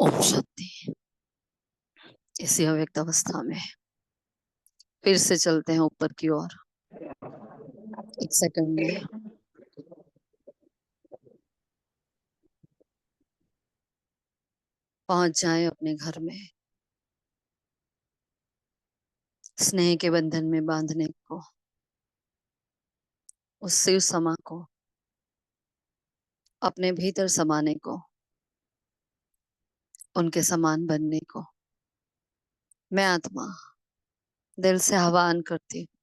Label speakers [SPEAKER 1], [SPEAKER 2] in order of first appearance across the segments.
[SPEAKER 1] ओम शांति। इसी अव्यक्त अवस्था में फिर से चलते हैं ऊपर की ओर। एक सेकंड में पहुंच जाएं अपने घर में, स्नेह के बंधन में बांधने को, उस शिव समा को अपने भीतर समाने को, उनके समान बनने को। मैं आत्मा दिल से आह्वान करती हूँ,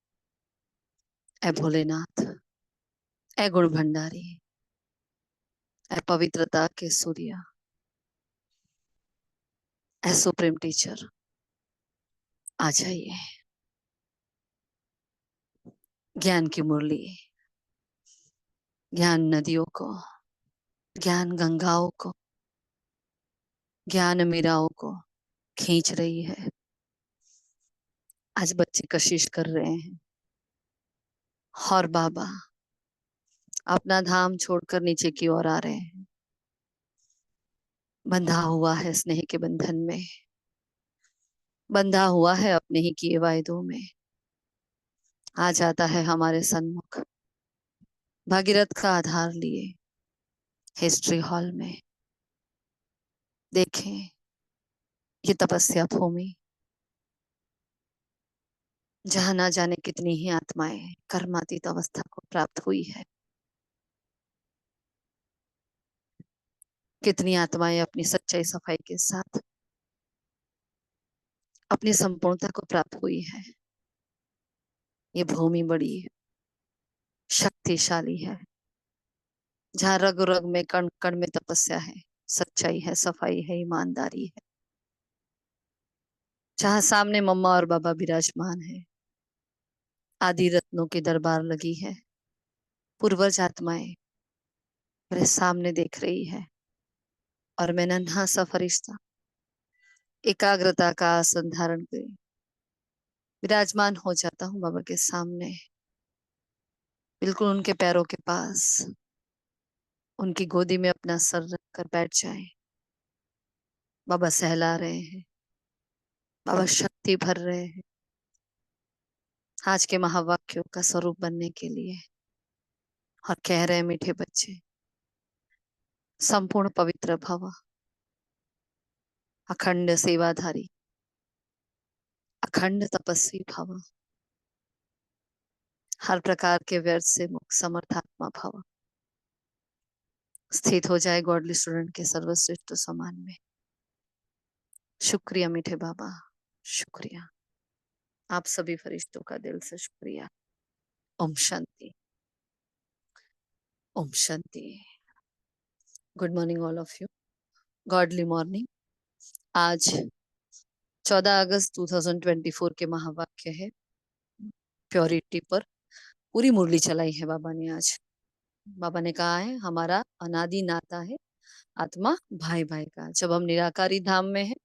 [SPEAKER 1] ऐ भोलेनाथ, ऐ गुण भंडारी, ऐ पवित्रता के सूर्य, ऐ सुप्रीम टीचर, आ जाइए। ज्ञान की मुरली ज्ञान नदियों को, ज्ञान गंगाओं को, ज्ञान मीराओं को खींच रही है। आज बच्चे कशिश कर रहे हैं और बाबा अपना धाम छोड़कर नीचे की ओर आ रहे हैं। बंधा हुआ है स्नेह के बंधन में, बंधा हुआ है अपने ही किए वायदों में। आ जाता है हमारे सन्मुख भागीरथ का आधार लिए हिस्ट्री हॉल में। देखें ये तपस्या भूमि, जहां ना जाने कितनी ही आत्माएं कर्मातीत अवस्था को प्राप्त हुई है। कितनी आत्माएं अपनी सच्चाई सफाई के साथ अपनी संपूर्णता को प्राप्त हुई है। ये भूमि बड़ी शक्तिशाली है, जहाँ रग रग में कण कण में तपस्या है, सच्चाई है, सफाई है, ईमानदारी है। जहाँ सामने मम्मा और बाबा विराजमान है, आदि रत्नों की दरबार लगी है। पूर्वज आत्माएं मेरे सामने देख रही है और मैं नन्हा सा फरिश्ता एकाग्रता का आसन धारण कर विराजमान हो जाता हूँ बाबा के सामने, बिल्कुल उनके पैरों के पास। उनकी गोदी में अपना सर रख कर बैठ जाए। बाबा सहला रहे हैं, बाबा शक्ति भर रहे हैं आज के महावाक्यों का स्वरूप बनने के लिए। और कह रहे हैं मीठे बच्चे, संपूर्ण पवित्र भव, अखंड सेवाधारी, अखंड तपस्वी भव, हर प्रकार के व्यर्थ से मुक्त समर्थात्मा भव। स्थित हो जाए गॉडली स्टूडेंट के सर्वश्रेष्ठ समान में। शुक्रिया मीठे बाबा, शुक्रिया। आप सभी फरिश्तों का दिल से शुक्रिया। ओम शांति, ओम शांति। Good morning all of you. Godly morning. आज 14 अगस्त 2024 के महावाक्य है प्योरिटी पर। पूरी मुरली चलाई है बाबा ने आज। बाबा ने कहा है हमारा अनादि नाता है आत्मा भाई भाई का। जब हम निराकारी धाम में हैं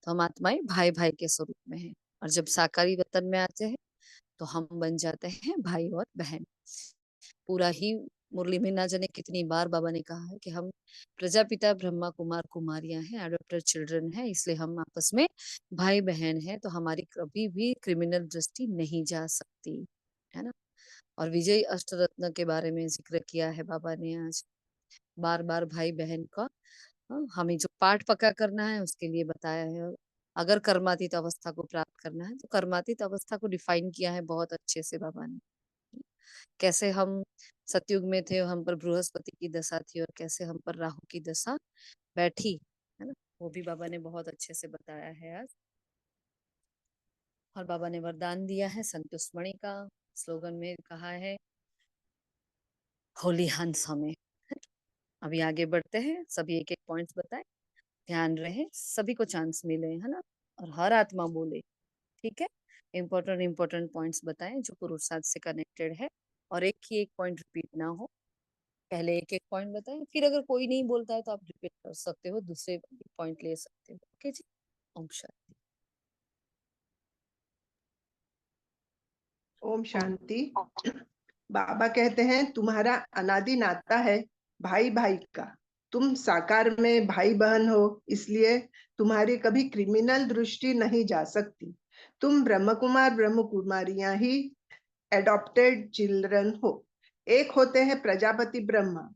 [SPEAKER 1] तो हम आत्माएं भाई भाई के स्वरूप में हैं, और जब साकारी वतन में आते हैं तो हम बन जाते हैं भाई और बहन। पूरा ही मुरली में ना जाने कितनी बार बाबा ने कहा है कि हम प्रजापिता ब्रह्मा कुमार कुमारियां हैं, अडॉप्टेड चिल्ड्रन हैं, इसलिए हम आपस में भाई बहन हैं। तो हमारी कभी भी क्रिमिनल दृष्टि नहीं जा सकती, है ना। और विजय अष्टरत्न के बारे में जिक्र किया है बाबा ने आज। बार बार भाई बहन का हमें जो पाठ पक्का करना है उसके लिए बताया है। अगर कर्मातीत अवस्था को प्राप्त करना है तो कर्मातीत अवस्था को डिफाइन किया है बहुत अच्छे से बाबा ने। कैसे हम सतयुग में थे, हम पर बृहस्पति की दशा थी, और कैसे हम पर राहु की दशा बैठी, है ना। वो भी बाबा ने बहुत अच्छे से बताया है आज। और बाबा ने वरदान दिया है संतुष्मणि का। स्लोगन में कहा है होली हंस हमें। अभी आगे बढ़ते हैं, सभी एक एक पॉइंट्स बताए, ध्यान रहे, सभी को चांस मिले, है ना। और हर आत्मा बोले, ठीक है। इंपॉर्टेंट इंपॉर्टेंट पॉइंट्स बताएं जो पुरुषार्थ से कनेक्टेड है, और एक ही एक पॉइंट रिपीट ना हो। पहले एक एक पॉइंट बताएं, फिर अगर कोई नहीं बोलता है तो आप रिपीट कर सकते हो, दूसरे पॉइंट ले सकते हो। ओके जी। ओम शांति।
[SPEAKER 2] ओम शांति। बाबा कहते हैं तुम्हारा अनादि नाता है भाई भाई का, तुम साकार में भाई बहन हो, इसलिए तुम्हारी कभी क्रिमिनल दृष्टि नहीं जा सकती। तुम ब्रह्म कुमार ब्रह्म कुमारियां ही एडॉप्टेड चिल्ड्रन हो। एक होते हैं प्रजापति ब्रह्मा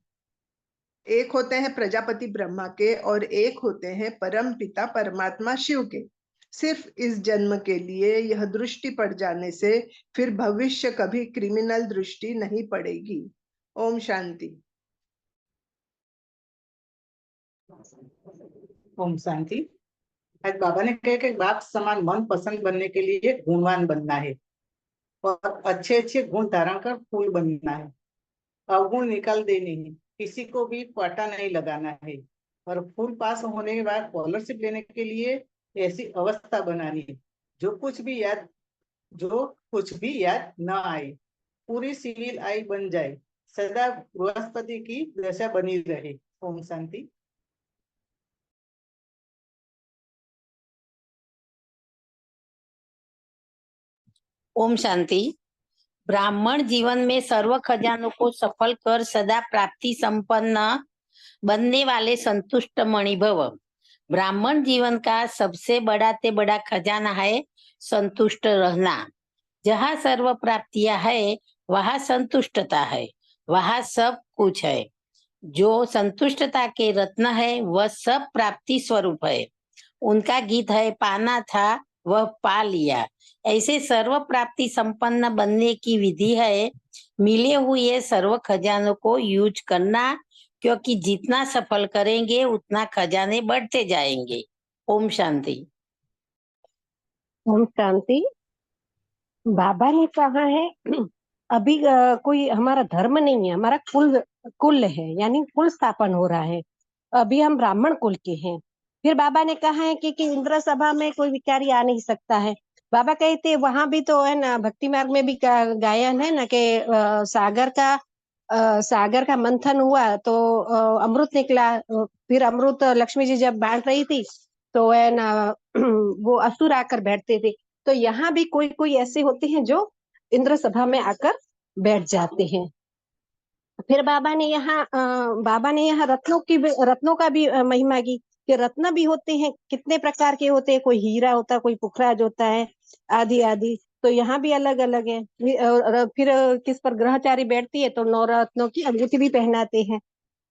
[SPEAKER 2] एक होते हैं प्रजापति ब्रह्मा के और एक होते हैं परम पिता परमात्मा शिव के। सिर्फ इस जन्म के लिए यह दृष्टि पड़ जाने से फिर भविष्य कभी क्रिमिनल दृष्टि नहीं पड़ेगी। ओम शांति।
[SPEAKER 3] ओम शांति। आज बाबा ने कहा कि बाप समान मन पसंद बनने के लिए गुणवान बनना है और अच्छे अच्छे गुण धारण कर फूल बनना है। अवगुण निकाल देने हैं, किसी को भी पाटा नहीं लगाना है और फूल पास होने के बाद स्कॉलरशिप लेने के लिए ऐसी अवस्था बनानी है जो कुछ भी याद न आए, पूरी सिविल आई बन जाए, सदा बृहस्पति की दशा बनी रहे। ओम शांति।
[SPEAKER 4] ओम शांति। ब्राह्मण जीवन में सर्व खजानों को सफल कर सदा प्राप्ति संपन्न बनने वाले संतुष्ट मणिभव। ब्राह्मण जीवन का सबसे बड़ा खजाना है संतुष्ट रहना। जहाँ सर्व प्राप्तियां है वहाँ संतुष्टता है, वहाँ सब कुछ है। जो संतुष्टता के रत्न है वह सब प्राप्ति स्वरूप है। उनका गीत है, पाना था वह पा लिया। ऐसे सर्व प्राप्ति संपन्न बनने की विधि है मिले हुए सर्व खजानों को यूज करना, क्योंकि जितना सफल करेंगे उतना खजाने बढ़ते जाएंगे। ओम शांति।
[SPEAKER 5] ओम शांति। बाबा ने कहा है अभी कोई हमारा धर्म नहीं है, हमारा कुल है, यानी कुल स्थापन हो रहा है। अभी हम ब्राह्मण कुल के हैं। फिर बाबा ने कहा है कि इंद्र सभा में कोई विकारी आ नहीं सकता है। बाबा कहते वहां भी तो है ना, भक्ति मार्ग में भी गायन है ना कि सागर का मंथन हुआ तो अमृत निकला। फिर अमृत लक्ष्मी जी जब बांट रही थी तो है ना वो असुर आकर बैठते थे। तो यहाँ भी कोई कोई ऐसे होते हैं जो इंद्र सभा में आकर बैठ जाते हैं। फिर बाबा ने यहाँ रत्नों का भी महिमा की कि रत्न भी होते हैं, कितने प्रकार के होते हैं। कोई हीरा होता है, कोई पुखराज होता है, आदि आदि। तो यहाँ भी अलग अलग है। फिर किस पर ग्रहचारी बैठती है तो 9 रत्नों की अंगूठी भी पहनाते हैं।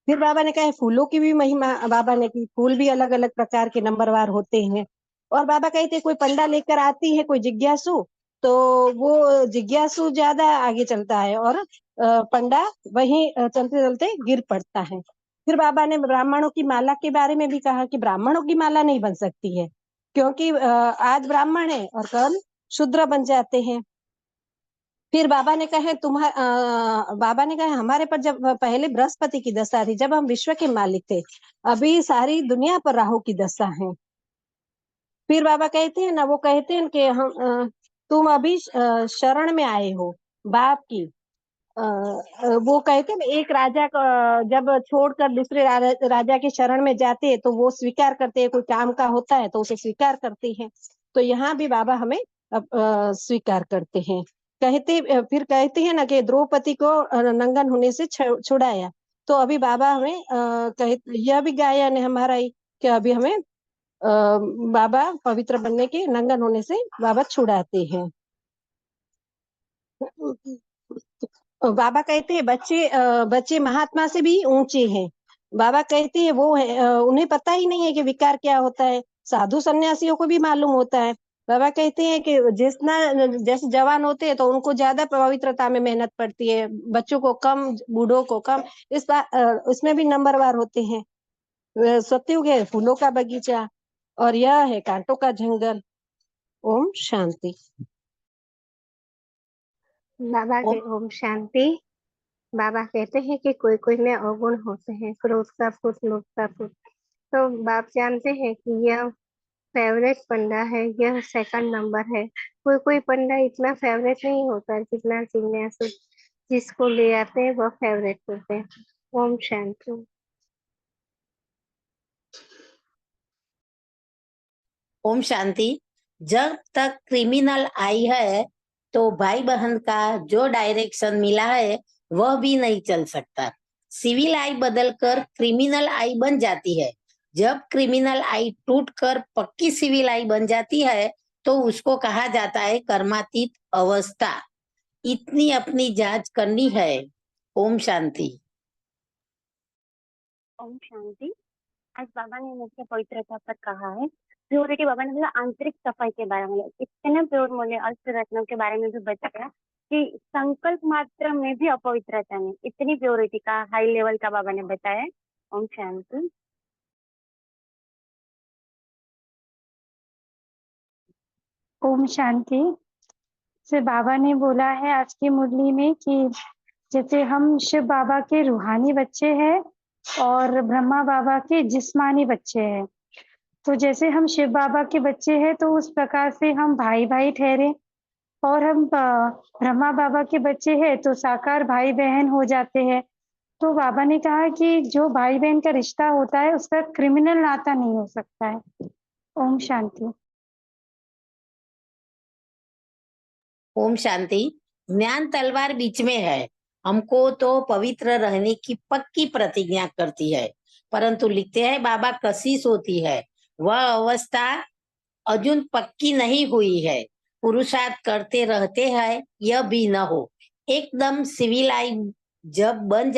[SPEAKER 5] फिर बाबा ने कहा फूलों की भी महिमा बाबा ने की, फूल भी अलग अलग प्रकार के नंबरवार होते हैं। और बाबा कहते कोई पंडा लेकर आती है कोई जिज्ञासु, तो वो जिज्ञासु ज्यादा आगे चलता है और पंडा वहीं चलते चलते गिर पड़ता है। फिर बाबा ने ब्राह्मणों की माला के बारे में भी कहा कि ब्राह्मणों की माला नहीं बन सकती है, क्योंकि आज ब्राह्मण है और कल शूद्र बन जाते हैं। फिर बाबा ने कहा हमारे पर जब पहले बृहस्पति की दशा थी, जब हम विश्व के मालिक थे, अभी सारी दुनिया पर राहु की दशा है। फिर बाबा कहते हैं ना, वो कहते हैं कि तुम अभी शरण में आए हो बाप की। वो कहते हैं एक राजा जब छोड़कर दूसरे राजा के शरण में जाते हैं तो वो स्वीकार करते हैं, कोई काम का होता है तो उसे स्वीकार करते हैं। तो यहाँ भी बाबा हमें स्वीकार करते हैं। फिर कहते हैं ना कि द्रौपदी को नंगन होने से छुड़ाया। तो अभी बाबा हमें यह भी गायन है हमारा ही कि अभी हमें बाबा पवित्र बनने के, नंगन होने से बाबा छुड़ाते हैं। बाबा कहते हैं बच्चे महात्मा से भी ऊंचे हैं। बाबा कहते हैं वो उन्हें पता ही नहीं है कि विकार क्या होता है। साधु सन्यासियों को भी मालूम होता है। बाबा कहते हैं कि जैसे जवान होते हैं तो उनको ज्यादा पवित्रता में मेहनत पड़ती है, बच्चों को कम, बूढ़ों को कम। इसमें भी नंबरवार होते हैं। सत्युग है फूलों का बगीचा और यह है कांटों का जंगल। ओम शांति।
[SPEAKER 6] बाबा के ओम शांति। बाबा कहते हैं कि कोई कोई में अवगुण होते हैं, क्रोध का फूट, लोभ का फूट। तो बाप जानते हैं कि यह फेवरेट पंडा है, यह सेकंड नंबर है। कोई कोई पंडा इतना फेवरेट नहीं होता जितना जिज्ञासु जिसको ले आते हैं वह फेवरेट होते हैं। ओम शांति।
[SPEAKER 4] ओम शांति। जब तक क्रिमिनल आई है तो भाई बहन का जो डायरेक्शन मिला है वह भी नहीं चल सकता। सिविल आई बदलकर क्रिमिनल आई बन जाती है। जब क्रिमिनल आई टूटकर पक्की सिविल आई बन जाती है तो उसको कहा जाता है कर्मातीत अवस्था। इतनी अपनी जांच करनी है। ओम शांति।
[SPEAKER 7] ओम शांति। आज बाबा ने मुझसे पवित्रता पर कहा है। प्योरिटी, बाबा ने बोला आंतरिक सफाई के बारे में, इतने प्योर बोले, अष्ट रत्नों के बारे में भी बताया कि संकल्प मात्र में भी अपवित्रता नहीं, इतनी प्योरिटी का हाई लेवल का बाबा ने बताया। ओम शांति।
[SPEAKER 8] ओम शांति। से बाबा ने बोला है आज की मुरली में कि जैसे हम शिव बाबा के रूहानी बच्चे हैं और ब्रह्मा बाबा के जिस्मानी बच्चे हैं, तो जैसे हम शिव बाबा के बच्चे हैं तो उस प्रकार से हम भाई भाई ठहरे, और हम ब्रह्मा बाबा के बच्चे हैं तो साकार भाई बहन हो जाते हैं। तो बाबा ने कहा कि जो भाई बहन का रिश्ता होता है उसका क्रिमिनल नाता नहीं हो सकता है। ओम शांति।
[SPEAKER 4] ओम शांति। ज्ञान तलवार बीच में है। हमको तो पवित्र रहने की पक्की प्रतिज्ञा करती है, परंतु लिखते हैं बाबा कशिश होती है, वह अवस्था अजून पक्की नहीं हुई है। पुरुषार्थ करते रहते हैं यह भी न हो। एकदम सिविलाई जब बन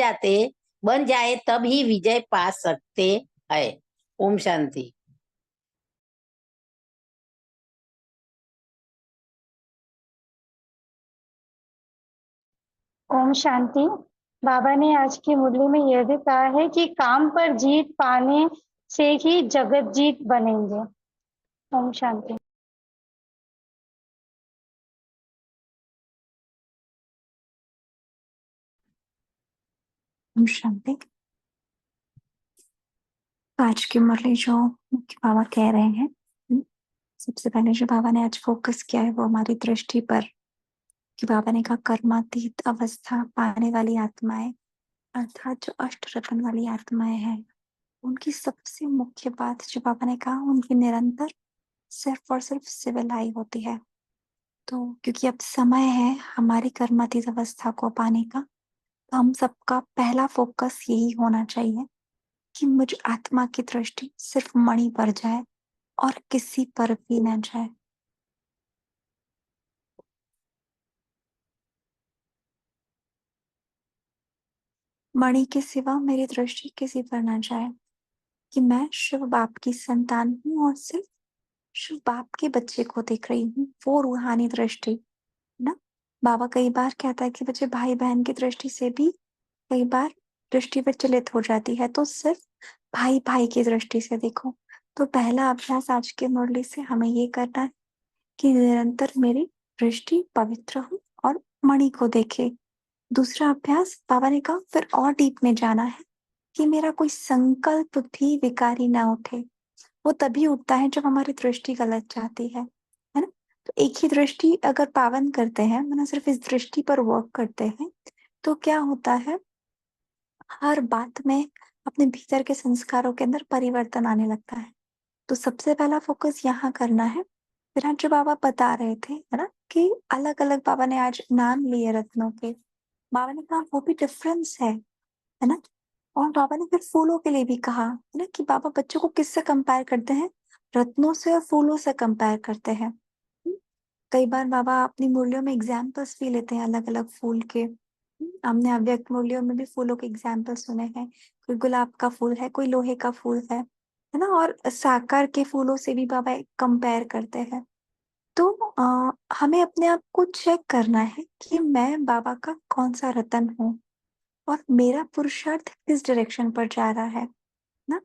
[SPEAKER 4] जाए तब ही विजय पा सकते हैं। ओम शांति।
[SPEAKER 8] ओम शांति। बाबा ने आज की मुरली में यह भी कहा है कि काम पर जीत पाने से ही जगत जीत बनेंगे। ओम शांति।
[SPEAKER 9] ओम शांति। आज की मुरली जो मुख्य बाबा कह रहे हैं, सबसे पहले जो बाबा ने आज फोकस किया है वो हमारी दृष्टि पर, कि बाबा ने कहा कर्मातीत अवस्था पाने वाली आत्माएं, अर्थात जो अष्ट रत्न वाली आत्माएं हैं, उनकी सबसे मुख्य बात जो बाबा ने कहा, उनकी निरंतर सिर्फ और सिर्फ सिविल आई होती है। तो क्योंकि अब समय है हमारी कर्मातीत अवस्था को पाने का, तो हम सबका पहला फोकस यही होना चाहिए कि मुझ आत्मा की दृष्टि सिर्फ मणि पर जाए और किसी पर भी न जाए। मणि के सिवा मेरी दृष्टि किसी पर न जाए, कि मैं शिव बाप की संतान हूँ और सिर्फ शिव बाप के बच्चे को देख रही हूँ, वो रूहानी दृष्टि ना। बाबा कई बार कहता है कि बच्चे भाई बहन की दृष्टि से भी कई बार दृष्टि विचलित हो जाती है, तो सिर्फ भाई भाई की दृष्टि से देखो। तो पहला अभ्यास आज के मुरली से हमें ये करना है कि निरंतर मेरी दृष्टि पवित्र हो और मणि को देखे। दूसरा अभ्यास बाबा ने कहा फिर और डीप में जाना है कि मेरा कोई संकल्प भी विकारी ना उठे। वो तभी उठता है जब हमारी दृष्टि गलत जाती है ना। तो एक ही दृष्टि अगर पावन करते हैं, मतलब सिर्फ इस दृष्टि पर वर्क करते हैं, तो क्या होता है, हर बात में अपने भीतर के संस्कारों के अंदर परिवर्तन आने लगता है। तो सबसे पहला फोकस यहाँ करना है। फिर आज जो बाबा बता रहे थे है ना, कि अलग अलग बाबा ने आज नाम लिए रत्नों के, बाबा ने कहा वो भी डिफरेंस है ना। और बाबा ने फिर फूलों के लिए भी कहा है ना, कि बाबा बच्चों को किससे कंपेयर करते हैं, रत्नों से और फूलों से कंपेयर करते हैं। कई बार बाबा अपनी मुरलियों में एग्जाम्पल्स भी लेते हैं अलग अलग फूल के। हमने अव्यक्त मुरलियों में भी फूलों के एग्जाम्पल सुने हैं, कोई गुलाब का फूल है, कोई लोहे का फूल है ना। और साकार के फूलों से भी बाबा कंपेयर करते हैं। तो हमें अपने आप को चेक करना है कि मैं बाबा का कौन सा रतन हूँ और मेरा पुरुषार्थ किस डायरेक्शन पर जा रहा है ना।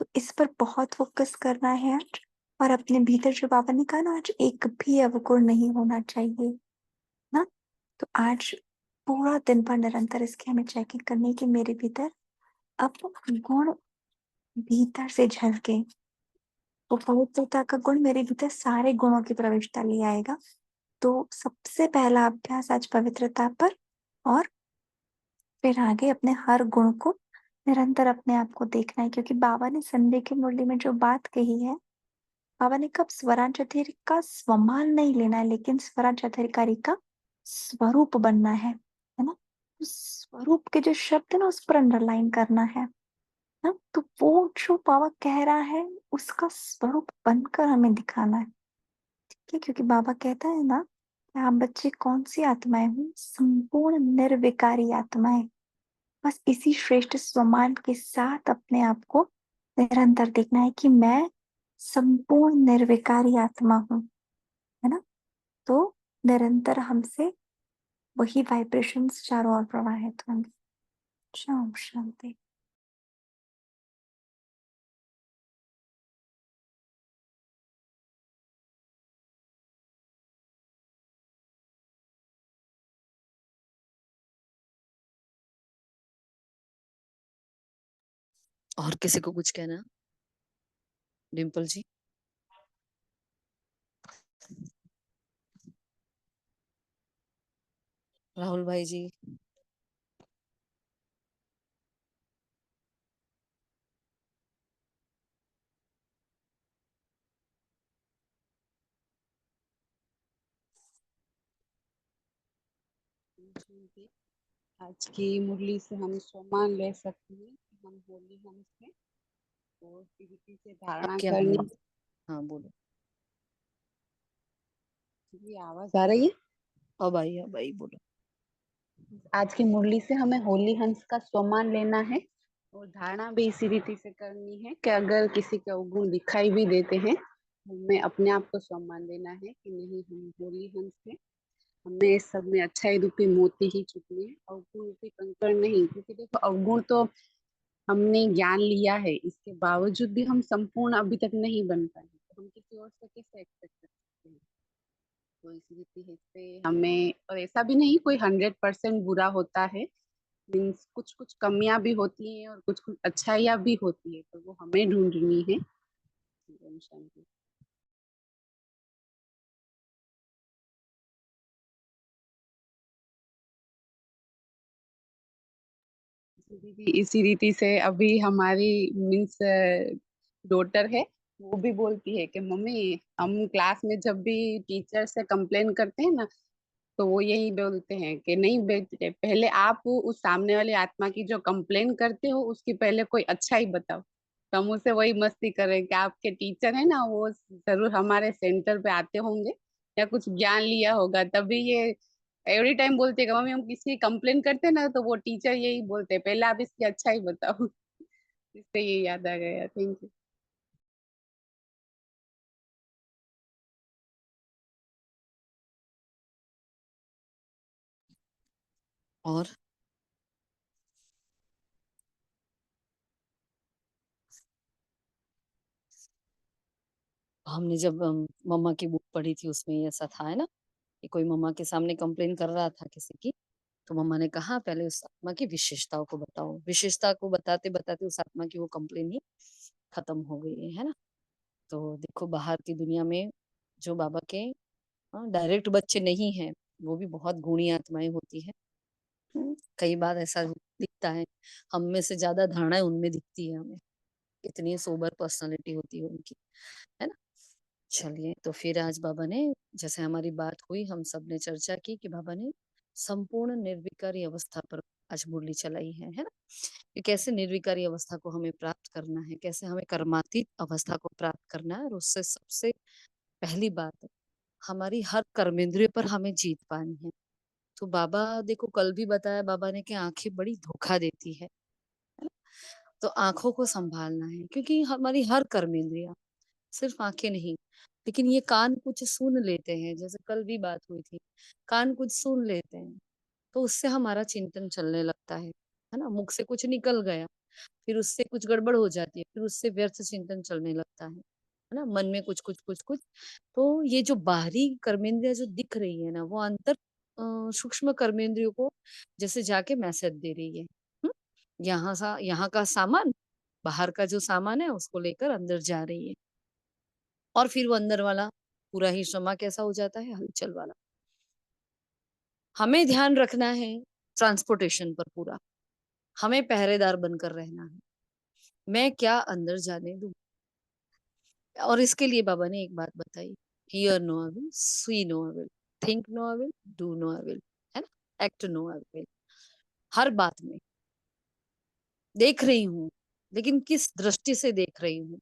[SPEAKER 9] तो इस पर बहुत फोकस करना है आज। और अपने भीतर जो बाबा ने कहा ना, आज एक भी अवगुण नहीं होना चाहिए ना। तो आज पूरा दिन भर निरंतर इसकी हमें चेकिंग करनी कि मेरे भीतर अब गुण भीतर से झलके, तो पवित्रता का गुण मेरे भीतर सारे गुणों की प्रविष्टता ले आएगा। तो सबसे पहला अभ्यास आज पवित्रता पर, और फिर आगे अपने हर गुण को निरंतर अपने आप को देखना है। क्योंकि बाबा ने संडे की मुरली में जो बात कही है, बाबा ने कब स्वराजधिकारी का स्वमान नहीं लेना है, लेकिन स्वराजधिकारी का स्वरूप बनना है ना। उस स्वरूप के जो शब्द है ना उस पर अंडरलाइन करना है ना। तो वो जो बाबा कह रहा है उसका स्वरूप बनकर हमें दिखाना है, ठीक है। क्योंकि बाबा कहता है ना कि आप बच्चे कौन सी आत्माएं हूँ, संपूर्ण निर्विकारी आत्माएं। बस इसी श्रेष्ठ स्वमान के साथ अपने आप को निरंतर देखना है कि मैं संपूर्ण निर्विकारी आत्मा हूँ, है ना। तो निरंतर हमसे वही वाइब्रेशंस चारों ओर प्रवाहित होंगे। शाम शांति।
[SPEAKER 1] और किसी को कुछ कहना? डिम्पल जी। राहुल भाई जी।
[SPEAKER 10] आज की मुरली से हम सम्मान ले सकते हैं कि हम होली हंस हैं और रीति से धारणा
[SPEAKER 1] क्या
[SPEAKER 10] करनी।
[SPEAKER 1] हाँ बोलो।
[SPEAKER 10] जी आवाज आ रही है?
[SPEAKER 1] अब आई बोलो।
[SPEAKER 10] आज की मुरली से हमें होली हंस का सम्मान लेना है और धारणा भी इसी रीति से करनी है कि अगर किसी के अवगुण दिखाई भी देते हैं, हमें अपने आप को सम्मान देना है कि नहीं, हम होली हंस हैं, हमें सब में अच्छाई रूपी मोती ही चुकने हैं, अवगुण रूपी कंकड़ नहीं। क्योंकि देखो अवगुण तो हमने ज्ञान लिया है, इसके बावजूद भी हम संपूर्ण अभी तक नहीं बन पाए, तो हम किसी और से कैसे एक्सपेक्ट कर सकते हैं। तो इसी रीति से हमें, और ऐसा भी नहीं कोई 100% बुरा होता है, मीन्स कुछ कुछ कमियां भी होती हैं और कुछ कुछ अच्छाइयां भी होती है, तो वो हमें ढूंढनी है। ओम शांति। दीदी इसी रीति से अभी हमारी मीन्स डॉटर है, वो भी बोलती है कि मम्मी हम क्लास में जब भी टीचर से कंप्लेन करते हैं ना, तो वो यही बोलते हैं कि नहीं बेटे, पहले आप उस सामने वाली आत्मा की जो कंप्लेन करते हो उसकी पहले कोई अच्छा ही बताओ। तो हम उससे वही मस्ती कर रहे हैं कि आपके टीचर है ना, वो जरूर हमारे सेंटर पे आते होंगे या कुछ ज्ञान लिया होगा, तभी ये एवरी टाइम बोलते हैं कि मम्मी हम किसी कंप्लेन करते हैं ना, तो वो टीचर यही बोलते हैं पहले आप इसकी अच्छा ही बताओ। इससे ये याद आ गया। Thank you.
[SPEAKER 1] और हमने जब मम्मा की बुक पढ़ी थी उसमें ऐसा था है ना कि कोई मम्मा के सामने कंप्लेन कर रहा था किसी की, तो मम्मा ने कहा पहले उस आत्मा की विशेषताओं को बताओ। विशेषता को बताते बताते उस आत्मा की वो कंप्लेन ही खत्म हो गई है ना। तो देखो बाहर की दुनिया में जो बाबा के डायरेक्ट बच्चे नहीं हैं, वो भी बहुत गुणी आत्माएं होती है। कई बार ऐसा दिखता है, हम में से ज्यादा धारणाएं उनमें दिखती है हमें, इतनी सोबर पर्सनालिटी होती है उनकी, है ना। चलिए, तो फिर आज बाबा ने, जैसे हमारी बात हुई, हम सब ने चर्चा की कि बाबा ने संपूर्ण निर्विकारी अवस्था पर आज मुरली चलाई है ना। कि कैसे निर्विकारी अवस्था को हमें प्राप्त करना है, कैसे हमें कर्मातीत अवस्था को प्राप्त करना है, और उससे सबसे पहली बात हमारी हर कर्मेंद्रिय पर हमें जीत पानी है। तो बाबा देखो कल भी बताया बाबा ने कि आंखें बड़ी धोखा देती है ना? तो आंखों को संभालना है, क्योंकि हमारी हर कर्मेंद्रिया, सिर्फ आंखें नहीं, लेकिन ये कान कुछ सुन लेते हैं, जैसे कल भी बात हुई थी, कान कुछ सुन लेते हैं तो उससे हमारा चिंतन चलने लगता है ना। मुख से कुछ निकल गया, फिर उससे कुछ गड़बड़ हो जाती है, फिर उससे व्यर्थ चिंतन चलने लगता है ना। मन में कुछ कुछ कुछ कुछ। तो ये जो बाहरी कर्मेंद्रिया जो दिख रही है ना, वो अंतर सूक्ष्म कर्मेंद्रियों को जैसे जाके मैसेज दे रही है। यहाँ का सामान, बाहर का जो सामान है उसको लेकर अंदर जा रही है, और फिर वो अंदर वाला पूरा ही क्षमा कैसा हो जाता है, हलचल वाला। हमें ध्यान रखना है ट्रांसपोर्टेशन पर पूरा, हमें पहरेदार बनकर रहना है। मैं क्या अंदर जाने दूं। और इसके लिए बाबा ने एक बात बताई, hear no evil, see no evil, think no evil, do no evil, है ना, एक्ट नो आई विल। हर बात में देख रही हूँ, लेकिन किस दृष्टि से देख रही हूँ,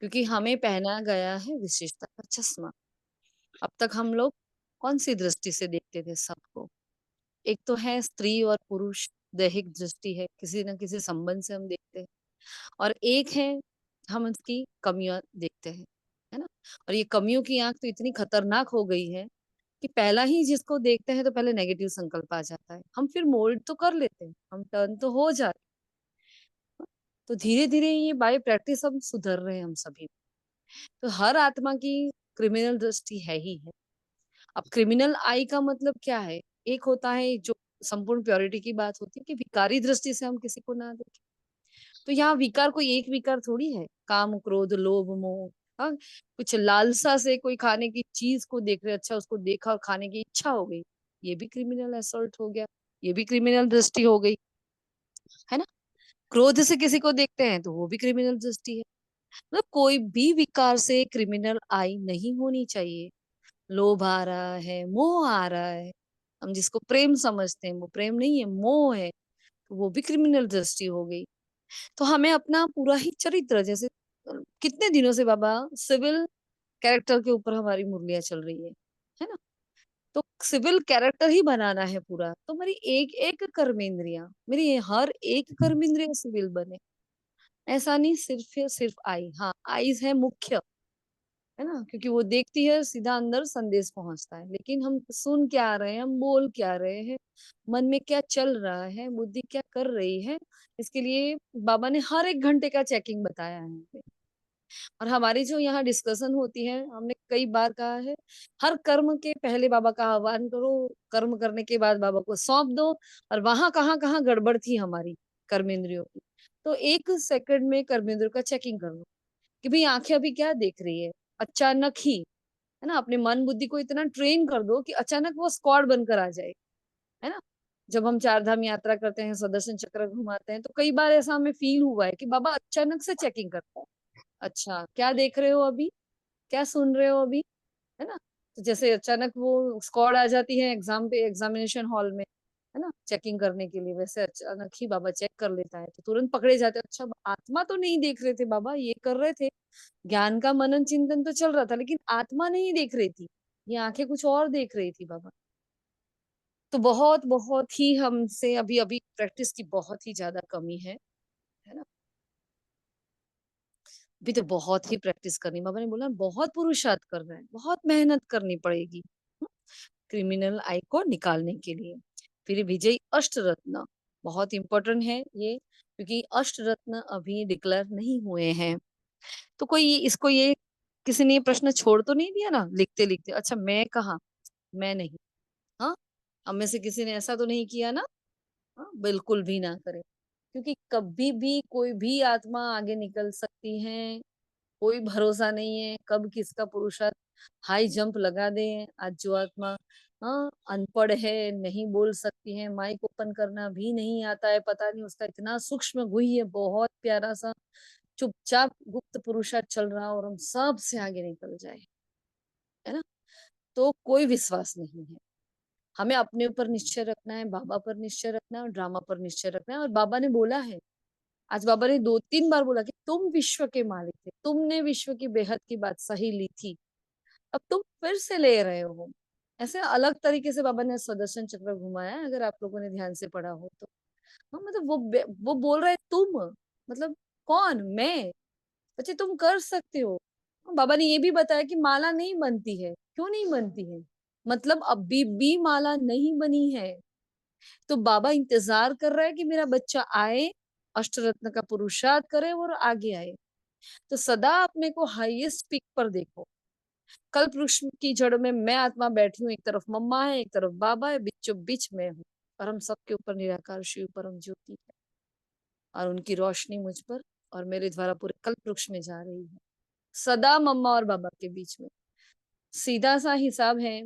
[SPEAKER 1] क्योंकि हमें पहना गया है विशेषता का चश्मा। अब तक हम लोग कौन सी दृष्टि से देखते थे सबको? एक तो है स्त्री और पुरुष दैहिक दृष्टि है, किसी न किसी संबंध से हम देखते हैं, और एक है हम उसकी कमियां देखते हैं, है ना। और ये कमियों की आंख तो इतनी खतरनाक हो गई है कि पहला ही जिसको देखते हैं तो पहले नेगेटिव संकल्प आ जाता है। हम फिर मोल्ड तो कर लेते हैं, हम टर्न तो हो जाते हैं। तो धीरे धीरे ये बाय प्रैक्टिस हम सुधर रहे हैं हम सभी। तो हर आत्मा की क्रिमिनल दृष्टि है ही है। अब क्रिमिनल आई का मतलब क्या है? एक होता है जो संपूर्ण प्योरिटी की बात होती है कि विकारी दृष्टि से हम किसी को ना देखें। तो यहाँ विकार कोई एक विकार थोड़ी है, काम क्रोध लोभ मोह। हाँ, कुछ लालसा से कोई खाने की चीज को देख रहे, अच्छा उसको देखा और खाने की इच्छा हो गई, ये भी क्रिमिनल असॉल्ट हो गया, ये भी क्रिमिनल दृष्टि हो गई, है ना। क्रोध से किसी को देखते हैं तो वो भी क्रिमिनल दृष्टि है। मतलब कोई भी विकार से क्रिमिनल आई नहीं होनी चाहिए। लोभ आ रहा है, मोह आ रहा है, हम जिसको प्रेम समझते हैं वो प्रेम नहीं है, मोह है, तो वो भी क्रिमिनल दृष्टि हो गई। तो हमें अपना पूरा ही चरित्र, जैसे कितने दिनों से बाबा सिविल कैरेक्टर के ऊपर हमारी मुरलियां चल रही है ना। तो सिविल कैरेक्टर ही बनाना है पूरा, तो मेरी एक एक कर्मेंद्रियां, मेरी हर एक कर्मेंद्रिय सिविल बने। ऐसा नहीं सिर्फ सिर्फ आई, हाँ आईज है मुख्य, है ना, क्योंकि वो देखती है सीधा अंदर संदेश पहुंचता है, लेकिन हम सुन क्या रहे हैं, हम बोल क्या रहे हैं, मन में क्या चल रहा है, बुद्धि क्या कर रही है, इसके लिए बाबा ने हर एक घंटे का चेकिंग बताया है हमें। और हमारी जो यहाँ डिस्कशन होती है, हमने कई बार कहा है, हर कर्म के पहले बाबा का आह्वान करो, कर्म करने के बाद बाबा को सौंप दो, और वहां कहाँ कहाँ गड़बड़ थी हमारी कर्मेंद्रियों की, तो एक सेकंड में कर्मेंद्रियों का चेकिंग कर लो कि भाई आंखें अभी क्या देख रही है। अचानक ही, है ना, अपने मन बुद्धि को इतना ट्रेन कर दो कि अचानक वो स्क्वाड बनकर आ जाए, है ना। जब हम चार धाम यात्रा करते हैं, सुदर्शन चक्र घुमाते हैं, तो कई बार ऐसा हमें फील हुआ है कि बाबा अचानक से चेकिंग करता है, अच्छा क्या देख रहे हो अभी, क्या सुन रहे हो अभी, है ना। तो जैसे अचानक वो स्क्वाड आ जाती है एग्जाम पे, एग्जामिनेशन हॉल में, है ना, चेकिंग करने के लिए, वैसे अचानक ही बाबा चेक कर लेता है, तो तुरंत पकड़े जाते हैं। अच्छा आत्मा तो नहीं देख रहे थे बाबा, ये कर रहे थे, ज्ञान का मनन चिंतन तो चल रहा था, लेकिन आत्मा नहीं देख रही थी, ये आंखें कुछ और देख रही थी बाबा। तो बहुत बहुत ही हमसे अभी अभी प्रैक्टिस की बहुत ही ज्यादा कमी है ना। अभी तो बहुत ही प्रैक्टिस करनी, बाबा ने बोला बहुत पुरुषार्थ करना है, बहुत मेहनत करनी पड़ेगी क्रिमिनल आई को निकालने के लिए। फिर विजयी अष्ट रत्न बहुत इंपॉर्टेंट है ये, क्योंकि अष्ट रत्न अभी डिक्लेयर नहीं हुए हैं। तो कोई इसको ये किसी ने ये प्रश्न छोड़ तो नहीं दिया ना लिखते लिखते, अच्छा मैं कहा, मैं नहीं, हाँ हम में से किसी ने ऐसा तो नहीं किया ना, हाँ बिल्कुल भी ना करे, क्योंकि कभी भी कोई भी आत्मा आगे निकल सकती है, कोई भरोसा नहीं है कब किसका पुरुषार्थ हाई जंप लगा दे। आज जो आत्मा हाँ अनपढ़ है, नहीं बोल सकती है, माइक ओपन करना भी नहीं आता है, पता नहीं उसका इतना सूक्ष्म गुह्य बहुत प्यारा सा चुपचाप गुप्त पुरुषार्थ चल रहा और हम सब से आगे निकल जाए, है ना, तो कोई विश्वास नहीं है। हमें अपने ऊपर निश्चय रखना है, बाबा पर निश्चय रखना है, और ड्रामा पर निश्चय रखना है। और बाबा ने बोला है, आज बाबा ने 2-3 बार बोला कि तुम विश्व के मालिक थे, तुमने विश्व की बेहद की बात सही ली थी, अब तुम फिर से ले रहे हो। ऐसे अलग तरीके से बाबा ने सुदर्शन चक्र घुमाया है, अगर आप लोगों ने ध्यान से पढ़ा हो तो। हाँ मतलब वो बोल रहे तुम, मतलब कौन, मैं, बच्चे तुम कर सकते हो। बाबा ने ये भी बताया कि माला नहीं बनती है, क्यों नहीं बनती है, मतलब अभी भी माला नहीं बनी है, तो बाबा इंतजार कर रहा है कि मेरा बच्चा आए, अष्टरत्न का पुरुषार्थ करे और आगे आए। तो सदा अपने को हाईएस्ट पीक पर देखो। कल्प वृक्ष की जड़ में मैं आत्मा बैठी हूँ, एक तरफ मम्मा है, एक तरफ बाबा है, बीचों बीच मैं हूँ, और हम सबके ऊपर निराकार शिव परम ज्योति है, और उनकी रोशनी मुझ पर और मेरे द्वारा पूरे कल्प वृक्ष में जा रही है, सदा मम्मा और बाबा के बीच में। सीधा सा हिसाब है,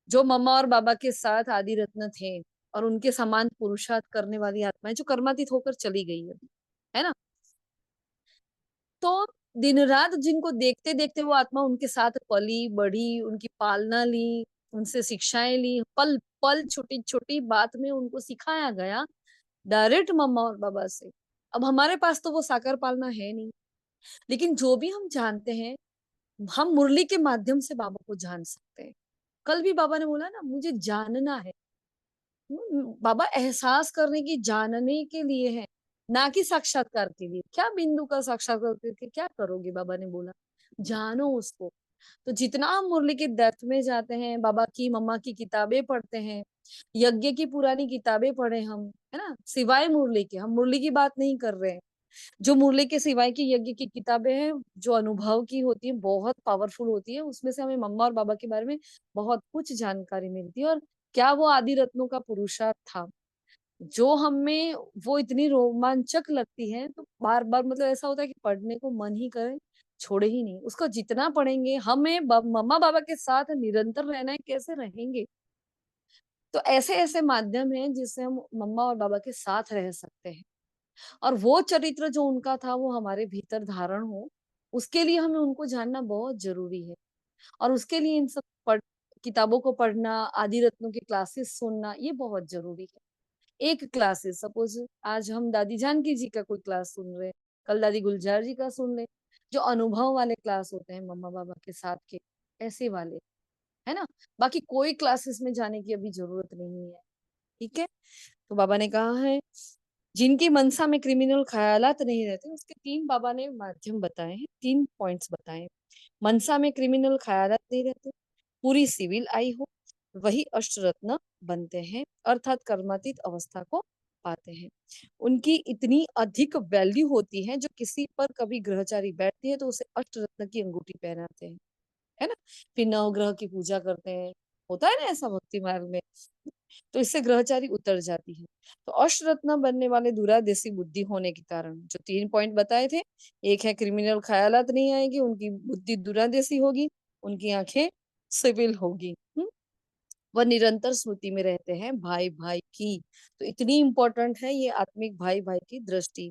[SPEAKER 1] जो मम्मा और बाबा के साथ आदि रत्न थे और उनके समान पुरुषार्थ करने वाली आत्माएं जो कर्मातीत होकर चली गई है ना, तो दिन रात जिनको देखते देखते वो आत्मा उनके साथ पली बढ़ी, उनकी पालना ली, उनसे शिक्षाएं ली, पल पल छोटी छोटी बात में उनको सिखाया गया डायरेक्ट मम्मा और बाबा से। अब हमारे पास तो वो साकार पालना है नहीं, लेकिन जो भी हम जानते हैं, हम मुरली के माध्यम से बाबा को जान सकते हैं। कल भी बाबा ने बोला ना, मुझे जानना है। बाबा एहसास करने की, जानने के लिए है, ना कि साक्षात्कार के लिए। क्या बिंदु का साक्षात्कार करके क्या करोगे? बाबा ने बोला जानो उसको। तो जितना हम मुरली के डेप्थ में जाते हैं, बाबा की मम्मा की किताबें पढ़ते हैं, यज्ञ की पुरानी किताबें पढ़े हम, है ना, सिवाय मुरली के, हम मुरली की बात नहीं कर रहे हैं। जो मुरली के सिवाय की यज्ञ की किताबें हैं, जो अनुभव की होती है, बहुत पावरफुल होती है, उसमें से हमें मम्मा और बाबा के बारे में बहुत कुछ जानकारी मिलती है। और क्या वो आदि रत्नों का पुरुषार्थ था, जो हमें वो इतनी रोमांचक लगती है, तो बार बार मतलब ऐसा होता है कि पढ़ने को मन ही करे, छोड़े ही नहीं उसको। जितना पढ़ेंगे, हमें मम्मा बाबा के साथ निरंतर रहना है, कैसे रहेंगे? तो ऐसे ऐसे माध्यम हैं जिससे हम मम्मा और बाबा के साथ रह सकते हैं। और वो चरित्र जो उनका था, वो हमारे भीतर धारण हो, उसके लिए हमें उनको जानना बहुत जरूरी है। और उसके लिए इन सब किताबों को पढ़ना, आदि रत्नों की क्लासेस सुनना, ये बहुत जरूरी है। एक क्लासेस, सपोज आज हम दादी जानकी जी का कोई क्लास सुन रहे हैं, कल दादी गुलजार जी का सुन ले, जो अनुभव वाले क्लास होते हैं मम्मा बाबा के साथ के, ऐसे वाले, है ना। बाकी कोई क्लासेस में जाने की अभी जरूरत नहीं है, ठीक है। तो बाबा ने कहा है, जिनकी मनसा में क्रिमिनल ख्यालात नहीं रहते, उसके तीन बाबा ने माध्यम बताए हैं, 3 पॉइंट्स बताए हैं। मनसा में क्रिमिनल ख्यालात नहीं रहते, पूरी सिविल आई हो, वही अष्टरत्न बनते हैं, अर्थात कर्मातीत अवस्था को पाते हैं। उनकी इतनी अधिक वैल्यू होती है, जो किसी पर कभी ग्रहचारी बैठती है तो उसे अष्टरत्न की अंगूठी पहनाते हैं, है ना। फिर नवग्रह की पूजा करते हैं, होता है ना ऐसा भक्ति मार्ग में, तो इससे ग्रहचारी उतर जाती है। तो अष्टरत्न बनने वाले दूरादेशी बुद्धि होने के कारण, जो 3 पॉइंट बताए थे, एक है क्रिमिनल ख्यालात नहीं आएगी, उनकी बुद्धि दूरादेशी होगी, उनकी आंखें सिविल होगी, वह निरंतर स्मृति में रहते हैं भाई भाई की। तो इतनी इंपॉर्टेंट है ये आत्मिक भाई भाई की दृष्टि।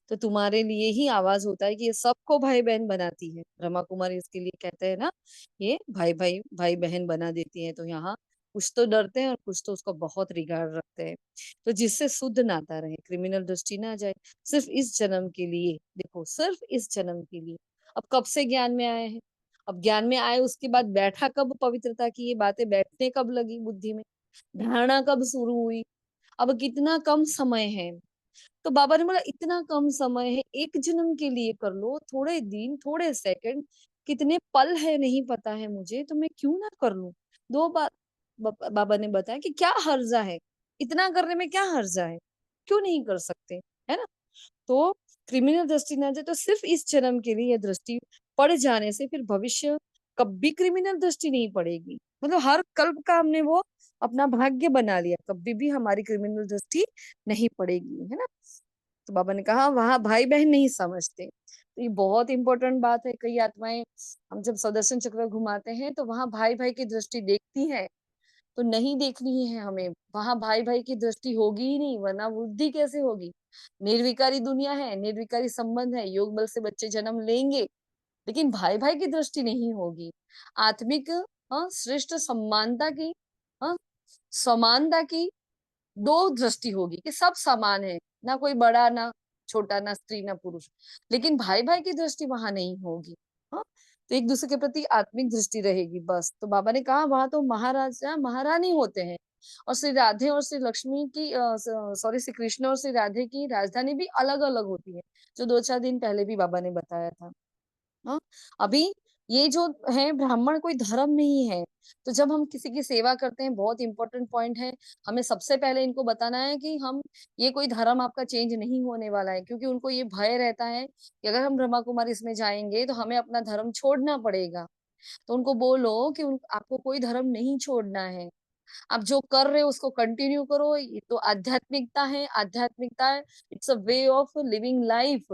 [SPEAKER 1] तो तुम्हारे लिए ही आवाज होता है कि ये सबको भाई बहन बनाती है। ब्रह्मा कुमारी इसके लिए कहते हैं ना, ये भाई भाई भाई बहन बना देती है। तो यहाँ कुछ तो डरते हैं और कुछ तो उसको बहुत रिगार्ड रखते हैं। तो जिससे शुद्ध नाता रहे, क्रिमिनल दृष्टि ना जाए, सिर्फ इस जन्म के लिए, देखो सिर्फ इस जन्म के लिए। अब कब से ज्ञान में आए हैं, अब ज्ञान में आए उसके बाद बैठा कब, पवित्रता की ये बातें बैठने कब लगी बुद्धि में, धारणा कब शुरू हुई, अब कितना कम समय है। तो बाबा ने बोला इतना कम समय है, एक जन्म के लिए कर लो, थोड़े दिन, थोड़े सेकंड, कितने पल है नहीं पता है मुझे, तो मैं क्यों ना कर लूं। 2 बार बाबा ने बताया कि क्या हर्जा है, इतना करने में क्या हर्जा है, क्यों नहीं कर सकते, है ना। तो क्रिमिनल दृष्टि ना जाए, तो सिर्फ इस जन्म के लिए यह दृष्टि पड़ जाने से फिर भविष्य कभी क्रिमिनल दृष्टि नहीं पड़ेगी। मतलब हर कल्प का हमने वो अपना भाग्य बना लिया, कभी भी हमारी क्रिमिनल दृष्टि नहीं पड़ेगी, है ना। तो बाबा ने कहा वहां भाई बहन नहीं समझते। तो ये बहुत इंपॉर्टेंट बात है। कई आत्माएं, हम जब सुदर्शन चक्र घुमाते हैं तो वहां भाई भाई की दृष्टि देखती है, तो नहीं देखनी है हमें, वहां भाई भाई की दृष्टि होगी ही नहीं, वरना बुद्धि कैसे होगी। निर्विकारी दुनिया है, निर्विकारी संबंध है, योग बल से बच्चे जन्म लेंगे, लेकिन भाई भाई की दृष्टि नहीं होगी। आत्मिक श्रेष्ठ समानता की, हाँ, समानता की 2 दृष्टि होगी कि सब समान है, ना कोई बड़ा ना छोटा, ना स्त्री ना पुरुष, लेकिन भाई भाई की दृष्टि वहां नहीं होगी। हाँ, तो एक दूसरे के प्रति आत्मिक दृष्टि रहेगी बस। तो बाबा ने कहा वहां तो महाराजा महारानी होते हैं, और श्री राधे और श्री लक्ष्मी की, सॉरी, श्री कृष्ण और श्री राधे की राजधानी भी अलग अलग होती है, जो 2-4 दिन पहले भी बाबा ने बताया था। हाँ, अभी ये जो है ब्राह्मण कोई धर्म नहीं है। तो जब हम किसी की सेवा करते हैं, बहुत इंपॉर्टेंट पॉइंट है, हमें सबसे पहले इनको बताना है कि हम, ये कोई धर्म आपका चेंज नहीं होने वाला है, क्योंकि उनको ये भय रहता है कि अगर हम ब्रह्मा कुमारी इसमें जाएंगे तो हमें अपना धर्म छोड़ना पड़ेगा। तो उनको बोलो कि आपको कोई धर्म नहीं छोड़ना है, आप जो कर रहे हो उसको कंटिन्यू करो। ये तो आध्यात्मिकता है, आध्यात्मिकता है, it's a way of living life.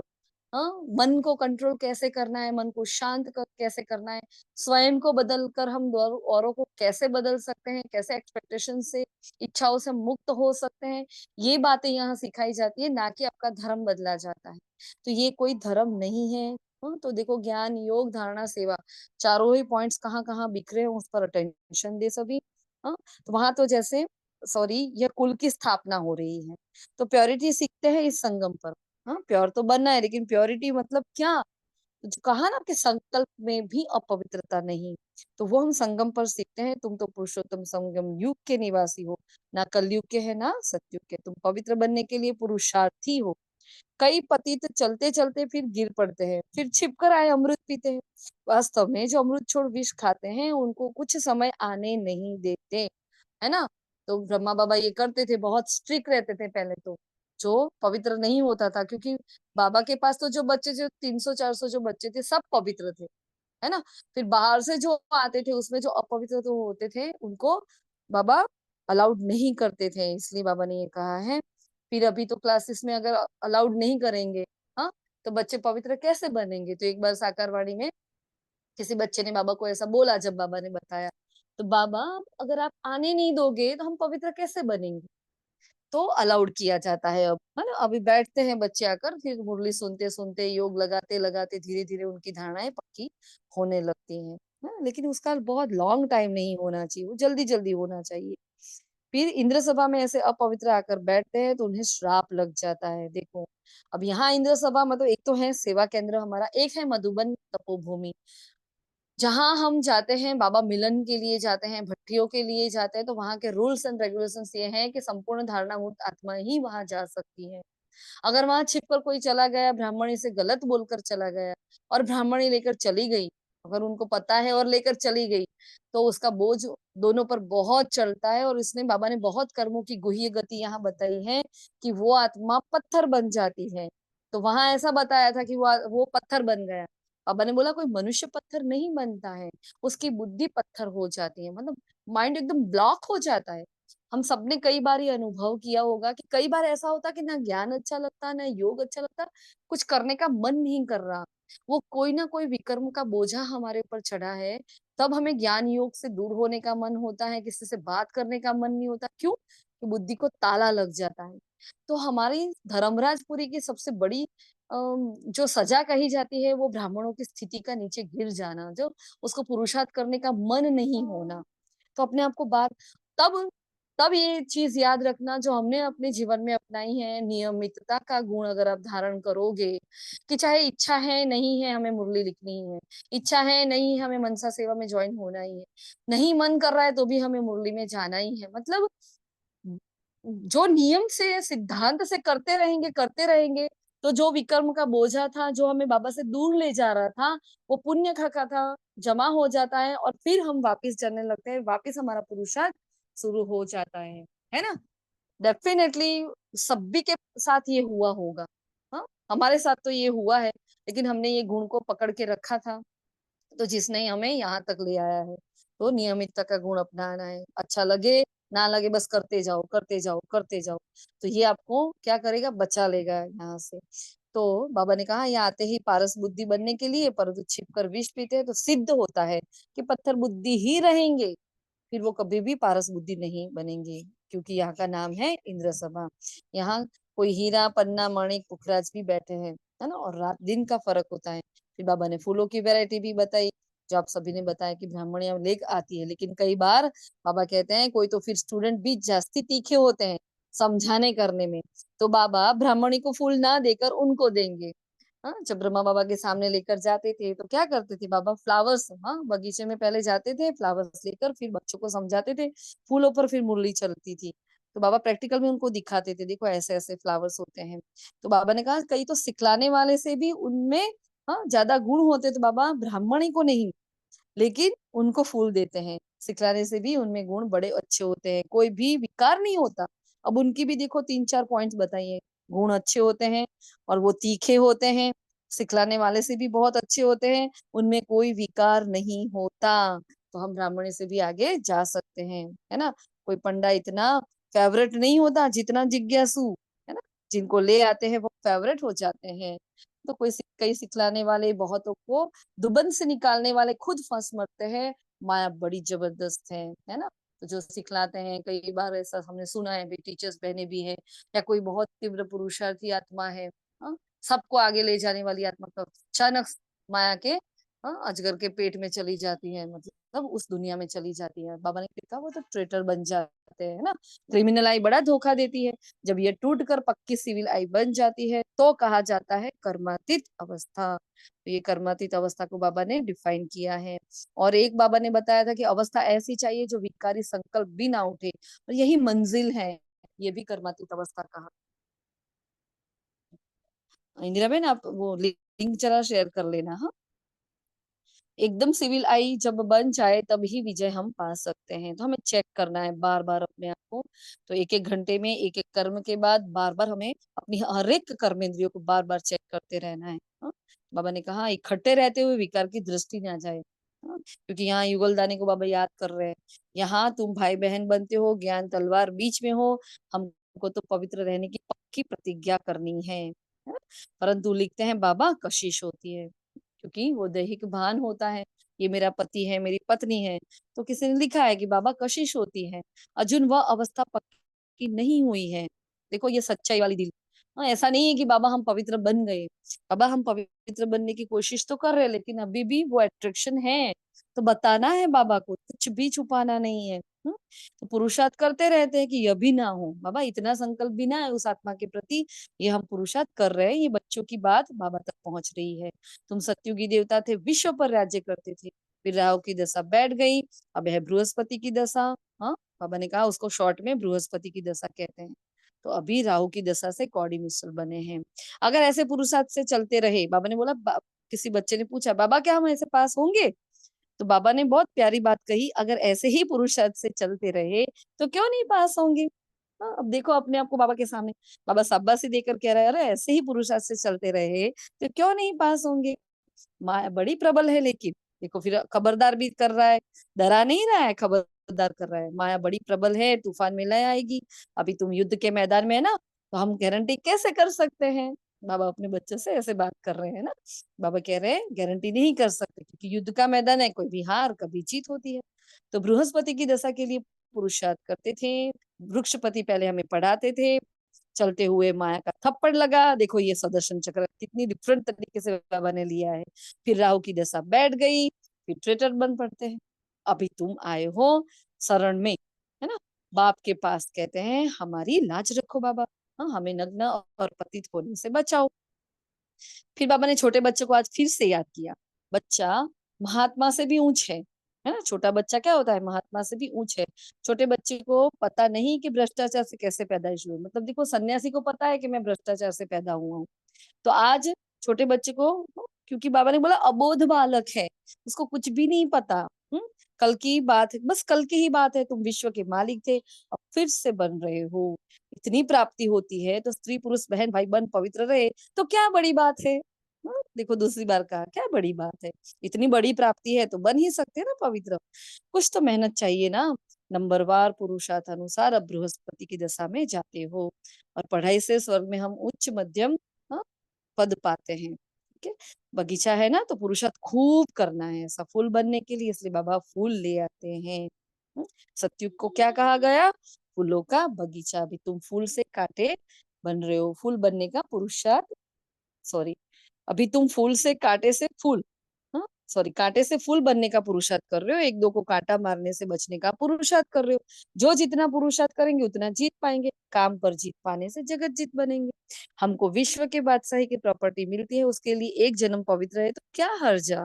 [SPEAKER 1] हाँ, मन को कंट्रोल कैसे करना है, मन को शांत कैसे करना है, स्वयं को बदल कर हम औरों को कैसे बदल सकते हैं, कैसे एक्सपेक्टेशन से, इच्छाओं से मुक्त हो सकते हैं, ये बातें यहाँ सिखाई जाती है, ना कि आपका धर्म बदला जाता है। तो ये कोई धर्म नहीं है। हाँ, तो देखो ज्ञान, योग, धारणा, सेवा, चारों ही पॉइंट्स कहाँ कहाँ बिखरे हैं, उस पर अटेंशन दे सभी। हाँ, तो वहां तो जैसे सॉरी यह कुल की स्थापना हो रही है। तो प्योरिटी सीखते हैं इस संगम पर। हाँ, प्योर तो बनना है, लेकिन प्योरिटी मतलब क्या? जो कहा ना कि संकल्प में भी अपवित्रता नहीं, तो वो हम संगम पर सीखते हैं। तुम तो पुरुषोत्तम संगम युग के निवासी हो, ना कलयुग के है ना सतयुग के। तुम पवित्र बनने के लिए पुरुषार्थी हो। कई पतित चलते चलते फिर गिर पड़ते हैं, फिर छिपकर आए अमृत पीते हैं। वास्तव में जो अमृत छोड़ विष खाते हैं उनको कुछ समय आने नहीं देते, है ना। तो ब्रह्मा बाबा ये करते थे, बहुत स्ट्रिक्ट रहते थे पहले तो, जो पवित्र नहीं होता था। क्योंकि बाबा के पास तो जो बच्चे, जो 300-400 जो बच्चे थे, सब पवित्र थे, है ना। फिर बाहर से जो आते थे उसमें जो अपवित्र तो होते थे उनको बाबा अलाउड नहीं करते थे, इसलिए बाबा ने ये कहा है। फिर अभी तो क्लासेस में अगर अलाउड नहीं करेंगे, हाँ, तो बच्चे पवित्र कैसे बनेंगे? तो एक बार साकारवाणी में किसी बच्चे ने बाबा को ऐसा बोला, जब बाबा ने बताया, तो बाबा, अगर आप आने नहीं दोगे तो हम पवित्र कैसे बनेंगे? तो अलाउड किया जाता है अब, है ना। अभी बैठते हैं बच्चे आकर, फिर मुरली सुनते सुनते, योग लगाते लगाते धीरे धीरे उनकी धारणाएं पक्की होने लगती हैं, लेकिन उसका बहुत लॉन्ग टाइम नहीं होना चाहिए, वो जल्दी जल्दी होना चाहिए। फिर इंद्र सभा में ऐसे अपवित्र आकर बैठते हैं तो उन्हें श्राप लग जाता है। देखो, अब यहाँ इंद्र सभा मतलब एक तो है सेवा केंद्र हमारा, एक है मधुबन तपोभूमि, जहां हम जाते हैं बाबा मिलन के लिए जाते हैं, भट्टियों के लिए जाते हैं। तो वहां के रूल्स एंड रेगुलेशंस ये हैं कि संपूर्ण धारणा मुक्त आत्मा ही वहां जा सकती है। अगर वहां छिपकर कोई चला गया, ब्राह्मणी से गलत बोलकर चला गया और ब्राह्मणी लेकर चली गई, अगर उनको पता है और लेकर चली गई, तो उसका बोझ दोनों पर बहुत चलता है। और इसने बाबा ने बहुत कर्मों की गुह्य गति यहाँ बताई है कि वो आत्मा पत्थर बन जाती है। तो वहां ऐसा बताया था कि वो पत्थर बन गया। बाबा ने बोला कोई मनुष्य पत्थर नहीं बनता है, उसकी बुद्धि पत्थर हो जाती है, मतलब माइंड एकदम ब्लॉक हो जाता है। हम सबने कई बार ये अनुभव किया होगा कि कई बार ऐसा होता कि ना ज्ञान अच्छा लगता, ना योग अच्छा लगता, कुछ करने का मन नहीं कर रहा। वो कोई ना कोई विकर्म का बोझा हमारे ऊपर चढ़ा है, तब हमें ज्ञान योग से दूर होने का मन होता है, किसी से बात करने का मन नहीं होता। क्यों? कि बुद्धि को ताला लग जाता है। तो हमारी धर्मराजपुरी की सबसे बड़ी जो सजा कही जाती है वो ब्राह्मणों की स्थिति का नीचे गिर जाना, जो उसको पुरुषार्थ करने का मन नहीं होना। तो अपने आप को बात, तब तब ये चीज याद रखना जो हमने अपने जीवन में अपनाई है, नियमितता का गुण अगर आप धारण करोगे, कि चाहे इच्छा है नहीं है हमें मुरली लिखनी है, इच्छा है नहीं है हमें मनसा सेवा में ज्वाइन होना ही है, नहीं मन कर रहा है तो भी हमें मुरली में जाना ही है, मतलब जो नियम से सिद्धांत से करते रहेंगे, तो जो विकर्म का बोझा था जो हमें बाबा से दूर ले जा रहा था, वो पुण्य का था जमा हो जाता है, और फिर हम वापिस चलने लगते हैं, वापिस हमारा पुरुषार्थ शुरू हो जाता है ना। डेफिनेटली सभी के साथ ये हुआ होगा, हाँ, हमारे साथ तो ये हुआ है, लेकिन हमने ये गुण को पकड़ के रखा था, तो जिसने हमें यहाँ तक ले आया है। तो नियमितता का गुण अपनाना है, अच्छा लगे ना लगे बस करते जाओ करते जाओ करते जाओ, तो ये आपको क्या करेगा, बचा लेगा यहाँ से। तो बाबा ने कहा यहाँ आते ही पारस बुद्धि बनने के लिए, परंतु छिपकर विष पीते हैं तो सिद्ध होता है कि पत्थर बुद्धि ही रहेंगे, फिर वो कभी भी पारस बुद्धि नहीं बनेंगे। क्योंकि यहाँ का नाम है इंद्र सभा। यहाँ कोई हीरा पन्ना मणिक पुखराज भी बैठे हैं, है ना, और रात दिन का फर्क होता है। फिर बाबा ने फूलों की वैरायटी भी बताई, जो आप सभी ने बताया कि ब्राह्मणियां लेक आती है, लेकिन कई बार बाबा कहते हैं कोई तो फिर स्टूडेंट भी जास्ती तीखे होते हैं समझाने करने में, तो बाबा ब्राह्मणी को फूल ना देकर उनको देंगे। हाँ, जब ब्रह्मा बाबा के सामने लेकर जाते थे तो क्या करते थे बाबा, फ्लावर्स, हाँ, बगीचे में पहले जाते थे, फ्लावर्स लेकर फिर बच्चों को समझाते थे, फूलों पर फिर मुरली चलती थी। तो बाबा प्रैक्टिकल में उनको दिखाते थे, देखो ऐसे ऐसे फ्लावर्स होते हैं। तो बाबा ने कहा कई तो सिखलाने वाले से भी उनमें, हाँ, ज्यादा गुण होते, तो बाबा ब्राह्मणी को नहीं, लेकिन उनको फूल देते हैं, सिखलाने से भी उनमें गुण बड़े अच्छे होते हैं, कोई भी विकार नहीं होता। अब उनकी भी देखो 3-4 पॉइंट्स बताइए, गुण अच्छे होते हैं और वो तीखे होते हैं, सिखलाने वाले से भी बहुत अच्छे होते हैं, उनमें कोई विकार नहीं होता। तो हम ब्राह्मणी से भी आगे जा सकते हैं, है ना। कोई पंडा इतना फेवरेट नहीं होता जितना जिज्ञासु, है ना, जिनको ले आते हैं वो फेवरेट हो जाते हैं। तो कई सिखलाने वाले बहुतों को दुबन से निकालने वाले खुद फंस मरते हैं, माया बड़ी जबरदस्त है ना। तो जो सिखलाते हैं, कई बार ऐसा हमने सुना है भी, टीचर्स बहने भी है, या कोई बहुत तीव्र पुरुषार्थी आत्मा है, हाँ, सबको आगे ले जाने वाली आत्मा का अचानक माया के हाँ, अजगर के पेट में चली जाती है, मतलब उस दुनिया में चली जाती है। बाबा ने कहा वो तो ट्रेटर बन जाते हैं ना। क्रिमिनल आई बड़ा धोखा देती है। जब ये टूट कर पक्की सिविल आई बन जाती है तो कहा जाता है कर्मातीत अवस्था। तो ये कर्मातीत अवस्था को बाबा ने डिफाइन किया है। और एक बाबा ने बताया था कि अवस्था ऐसी चाहिए जो विकारी संकल्प भी ना उठे, और यही मंजिल है। ये भी कर्मातीत अवस्था कहा। इंदिरा बहन आप वो लिंक जरा शेयर कर लेना। हाँ, एकदम सिविल आई जब बन जाए तब ही विजय हम पा सकते हैं। तो हमें चेक करना है बार बार अपने आप को। तो एक एक घंटे में एक एक कर्म के बाद बार बार हमें अपनी हर एक कर्मेंद्रियों को बार बार चेक करते रहना है। हाँ? बाबा ने कहा इकट्ठे रहते हुए विकार की दृष्टि ना जाए। हाँ? क्योंकि यहाँ युगल दानी को बाबा याद कर रहे हैं। यहाँ तुम भाई बहन बनते हो, ज्ञान तलवार बीच में हो, हमको तो पवित्र रहने की पक्की प्रतिज्ञा करनी है। हाँ? परंतु लिखते हैं बाबा कशिश होती है, क्योंकि वो दैहिक भान होता है। ये मेरा पति है, मेरी पत्नी है। तो किसी ने लिखा है कि बाबा कशिश होती है, अर्जुन वह अवस्था पक्की नहीं हुई है। देखो ये सच्चाई वाली दिल। हाँ, ऐसा नहीं है कि बाबा हम पवित्र बन गए। बाबा हम पवित्र बनने की कोशिश तो कर रहे हैं, लेकिन अभी भी वो अट्रैक्शन है। तो बताना है बाबा को, कुछ भी छुपाना नहीं है। तो पुरुषार्थ करते रहते हैं कि यह भी ना हो। बाबा इतना संकल्प भी ना है उस आत्मा के प्रति। ये हम पुरुषार्थ कर रहे हैं, ये बच्चों की बात बाबा तक पहुंच रही है। तुम सत्युगी देवता थे, विश्व पर राज्य करते थे, फिर राहु की दशा बैठ गई, अब है बृहस्पति की दशा। हाँ, बाबा ने कहा उसको शॉर्ट में बृहस्पति की दशा कहते हैं। तो अभी राहु की दशा से कौड़ी मिसल बने हैं। अगर ऐसे पुरुषार्थ से चलते रहे, बाबा ने बोला किसी बच्चे ने पूछा बाबा क्या हम ऐसे पास होंगे? तो बाबा ने बहुत प्यारी बात कही, अगर ऐसे ही पुरुषार्थ से चलते रहे तो क्यों नहीं पास होंगे। हाँ, अब देखो अपने आप को बाबा के सामने। बाबा शाबाशी देकर कह रहे हैं, अरे ऐसे ही पुरुषार्थ से चलते रहे तो क्यों नहीं पास होंगे। माया बड़ी प्रबल है, लेकिन देखो फिर खबरदार भी कर रहा है। डरा नहीं रहा है, खबरदार कर रहा है। माया बड़ी प्रबल है, तूफान में ले आएगी। अभी तुम युद्ध के मैदान में है ना, तो हम गारंटी कैसे कर सकते हैं। बाबा अपने बच्चों से ऐसे बात कर रहे हैं ना। बाबा कह रहे हैं गारंटी नहीं कर सकते, क्योंकि युद्ध का मैदान है, कोई भी हार कभी जीत होती है। तो बृहस्पति की दशा के लिए पुरुषार्थ करते थे। वृक्षपति पहले हमें पढ़ाते थे। चलते हुए माया का थप्पड़ लगा, देखो ये सुदर्शन चक्र कितनी डिफरेंट तरीके से बाबा ने लिया है। फिर राहु की दशा बैठ गई, फिर ट्रेटर बन पड़ते हैं। अभी तुम आए हो शरण में, है ना। बाप के पास कहते हैं हमारी लाज रखो बाबा। हाँ, हमें नग्न और पतित होने से बचाओ। फिर बाबा ने छोटे बच्चे को आज फिर से याद किया। बच्चा महात्मा से भी ऊंच है ना। छोटा बच्चा क्या होता है, महात्मा से भी ऊंच है। छोटे बच्चे को पता नहीं कि भ्रष्टाचार से कैसे पैदाइश हुई। मतलब देखो सन्यासी को पता है कि मैं भ्रष्टाचार से पैदा हुआ हूँ। तो आज छोटे बच्चे को, क्योंकि बाबा ने बोला अबोध बालक है, उसको कुछ भी नहीं पता। कल की बात है, बस कल की ही बात है, तुम विश्व के मालिक थे, अब फिर से बन रहे हो। इतनी प्राप्ति होती है तो स्त्री पुरुष बहन भाई बन पवित्र रहे तो क्या बड़ी बात है। देखो दूसरी बार कहा क्या बड़ी बात है। इतनी बड़ी प्राप्ति है तो बन ही सकते हैं ना पवित्र। कुछ तो मेहनत चाहिए ना। नंबरवार पुरुषार्थ अनुसार अब बृहस्पति की दशा में जाते हो, और पढ़ाई से स्वर्ग में हम उच्च मध्यम पद पाते हैं। ठीक है, बगीचा है ना, तो पुरुषार्थ खूब करना है सफल बनने के लिए, इसलिए बाबा फूल ले आते हैं। सतयुग को क्या कहा गया, फूलों का बगीचा। अभी तुम फूल से कांटे बन रहे हो, फूल बनने का पुरुषार्थ, सॉरी, अभी तुम फूल से कांटे से फूल, सॉरी, कांटे से फूल बनने का पुरुषार्थ कर रहे हो, एक दो को कांटा मारने से बचने का पुरुषार्थ कर रहे हो। जो जितना पुरुषार्थ करेंगे उतना जीत पाएंगे, काम पर जीत पाने से जगत जीत बनेंगे। हमको विश्व के बादशाही की प्रॉपर्टी मिलती है, उसके लिए एक जन्म पवित्र है तो क्या हर्जा।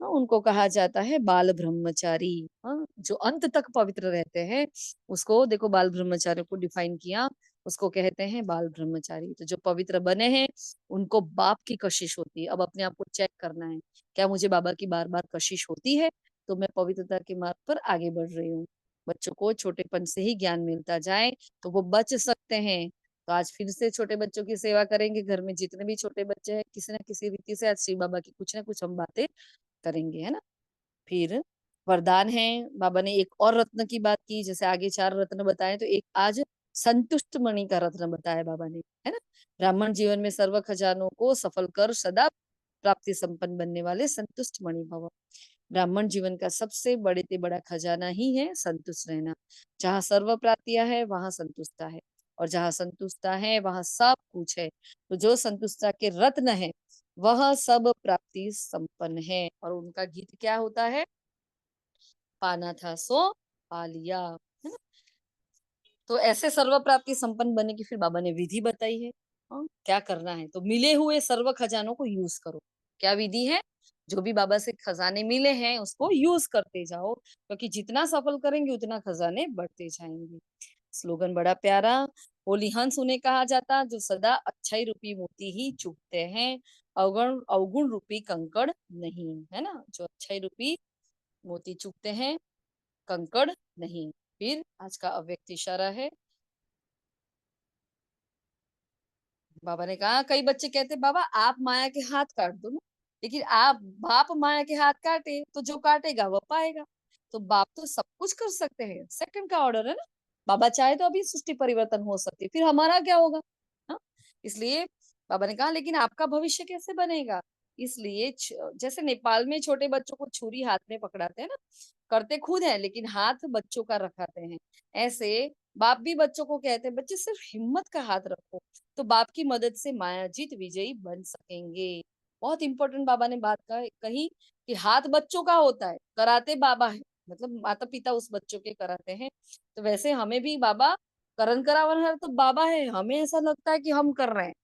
[SPEAKER 1] उनको कहा जाता है बाल ब्रह्मचारी। जो अंत तक पवित्र रहते हैं उसको देखो, बाल ब्रह्मचारी को डिफाइन किया, उसको कहते हैं बाल ब्रह्मचारी। तो जो पवित्र बने हैं उनको बाप की कशिश होती है। अब अपने आप को चेक करना है, क्या मुझे बाबा की बार बार कशिश होती है, तो मैं पवित्रता के मार्ग पर आगे बढ़ रही हूँ। बच्चों को छोटेपन से ही ज्ञान मिलता जाए तो वो बच सकते हैं। तो आज फिर से छोटे बच्चों की सेवा करेंगे। घर में जितने भी छोटे बच्चे हैं, किसी न किसी रीति से आज शिव बाबा की कुछ ना कुछ हम बातें करेंगे, है ना। फिर वरदान है, बाबा ने एक और रत्न की बात की। जैसे आगे 4 रत्न बताए, तो एक आज संतुष्ट मणि का रत्न बताया बाबा ने, है ना। ब्राह्मण जीवन में सर्व खजानों को सफल कर सदा प्राप्ति संपन्न बनने वाले संतुष्ट मणि भव। ब्राह्मण जीवन का सबसे बड़े से बड़ा खजाना ही है संतुष्ट रहना। जहाँ सर्व प्राप्तियां है वहां संतुष्टता है, और जहाँ संतुष्टता है वहां सब कुछ है। तो जो संतुष्टता के रत्न है वह सब प्राप्ति संपन्न है। और उनका गीत क्या होता है? पाना था सो पा लिया, है ना? तो ऐसे सर्व प्राप्ति संपन्न बनने की फिर बाबा ने विधि बताई है। क्या करना है? तो मिले हुए सर्व खजानों को यूज करो। क्या विधि है? जो भी बाबा से खजाने मिले हैं उसको यूज करते जाओ, क्योंकि जितना सफल करेंगे उतना खजाने बढ़ते जाएंगे। स्लोगन बड़ा प्यारा, होली हंस उन्हें कहा जाता जो सदा अच्छाई रूपी मोती ही चुभते हैं, अवगुण अवगुण रूपी कंकड़ नहीं, है ना? जो अच्छाई रूपी मोती चुभते हैं, कंकड़ नहीं। फिर आज का अव्यक्त इशारा है। बाबा ने कहा, कई बच्चे कहते बाबा आप माया के हाथ काट दो ना, लेकिन आप बाप माया के हाथ काटे तो जो काटेगा वो पाएगा। तो बाप तो सब कुछ कर सकते हैं, सेकंड का ऑर्डर है ना। बाबा चाहे तो अभी सृष्टि परिवर्तन हो सकती है, फिर हमारा क्या होगा? हाँ? इसलिए बाबा ने कहा लेकिन आपका भविष्य कैसे बनेगा? इसलिए जैसे नेपाल में छोटे बच्चों को छुरी हाथ में पकड़ाते हैं ना, करते खुद है लेकिन हाथ बच्चों का रखाते हैं, ऐसे बाप भी बच्चों को कहते हैं बच्चे सिर्फ हिम्मत का हाथ रखो, तो बाप की मदद से मायाजीत विजयी बन सकेंगे। बहुत इंपॉर्टेंट बाबा ने बात कही कि हाथ बच्चों का होता है, कराते बाबा है, मतलब माता पिता उस बच्चों के कराते हैं। तो वैसे हमें भी बाबा करण करावन तो बाबा है, हमें ऐसा लगता है कि हम कर रहे हैं।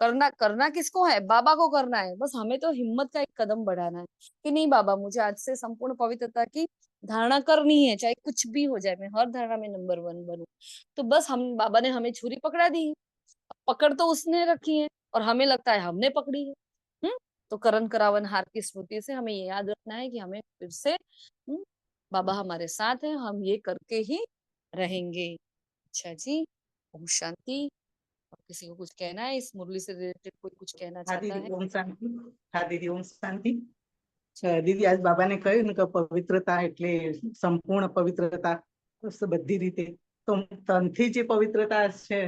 [SPEAKER 1] करना करना किसको है? बाबा को करना है। बस हमें तो हिम्मत का एक कदम बढ़ाना है कि नहीं बाबा मुझे आज से संपूर्ण पवित्रता की धारणा करनी है, चाहे कुछ भी हो जाए, मैं हर धारणा में नंबर 1 बनूं। तो बस हम बाबा ने हमें छुरी पकड़ा दी है, पकड़ तो उसने रखी है और हमें लगता है हमने पकड़ी है। तो करण करावन हार की स्मृति से हमें ये याद रखना है कि हमें फिर से बाबा हमारे साथ है, हम ये करके ही रहेंगे। अच्छा जी, ओम शांति। और किसी को कुछ कहना है इस मुरली से रिलेटेड? कोई कुछ कहना
[SPEAKER 3] हाँ
[SPEAKER 1] चाहता
[SPEAKER 3] दीदी
[SPEAKER 1] है?
[SPEAKER 3] ओम शांति। हाँ दीदी ओम शांति। दीदी आज बाबा ने કહ્યું ને કે પવિત્રતા એટલે સંપૂર્ણ પવિત્રતા બધી રીતે, તો તનથી જે પવિત્રતા છે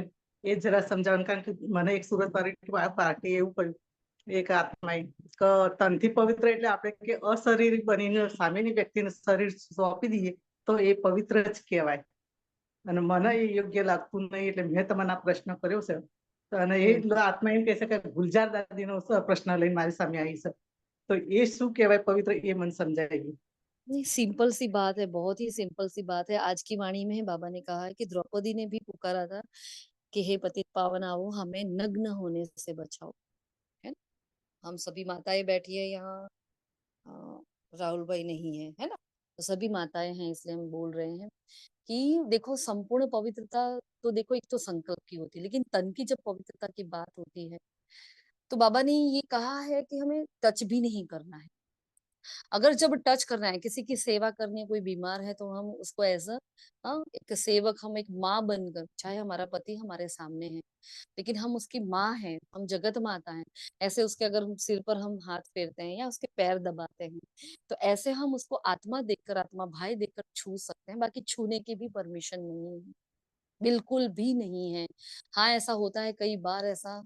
[SPEAKER 3] એ જરા સમજાવવાનું, કારણ કે મને એક સુરત પાર્ટી એવું કહ્યું એક આત્માએ કે તનથી પવિત્ર એટલે આપણે કે અશરીરી બનીને સામેની વ્યક્તિને શરીર સોંપી દઈએ તો એ પવિત્ર જ કહેવાય, અને મને એ યોગ્ય લાગતું નહીં, એટલે મેં તમને આ પ્રશ્ન કર્યો છે. અને એ આત્મા એમ કહે છે કે ગુલજાર દાદીનો પ્રશ્ન લઈને મારી સામે આવી છે, तो ये શું કહેવાય પવિત્ર એ મને સમજાય.
[SPEAKER 1] नहीं, सिंपल सी बात है, बहुत ही सिंपल सी बात है। आज की वाणी में बाबा ने कहा है कि द्रौपदी ने भी पुकारा था कि हे पतित पावन आओ हमें नग्न होने से बचाओ, है ना? हम सभी माताएं बैठी है यहाँ, राहुल भाई नहीं है, है ना? तो सभी माताएं हैं इसलिए हम बोल रहे हैं कि देखो संपूर्ण पवित्रता तो देखो एक तो संकल्प की होती है, लेकिन तन की जब पवित्रता की बात होती है तो बाबा ने ये कहा है कि हमें टच भी नहीं करना है। अगर जब टच करना है, किसी की सेवा करनी है, कोई बीमार है तो हम उसको एज एक सेवक, हम एक माँ बनकर, चाहे हमारा पति हमारे सामने है लेकिन हम उसकी माँ हैं, हम जगत माता हैं, ऐसे उसके अगर सिर पर हम हाथ फेरते हैं या उसके पैर दबाते हैं तो ऐसे हम उसको आत्मा देखकर, आत्मा भाई देखकर छू सकते हैं, बाकी छूने की भी परमिशन नहीं है, बिल्कुल भी नहीं है। हाँ, ऐसा होता है, कई बार ऐसा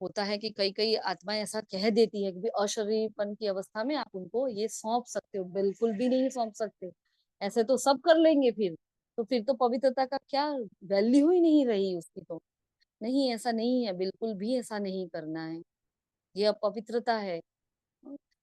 [SPEAKER 1] होता है कि कई कई आत्माएं ऐसा कह देती है कि अशरीरपन की अवस्था में आप उनको ये सौंप सकते हो, बिल्कुल भी नहीं सौंप सकते। ऐसे तो सब कर लेंगे फिर तो पवित्रता का क्या वैल्यू ही नहीं रही उसकी तो। नहीं, ऐसा नहीं है, बिल्कुल भी ऐसा नहीं करना है, ये अपवित्रता है।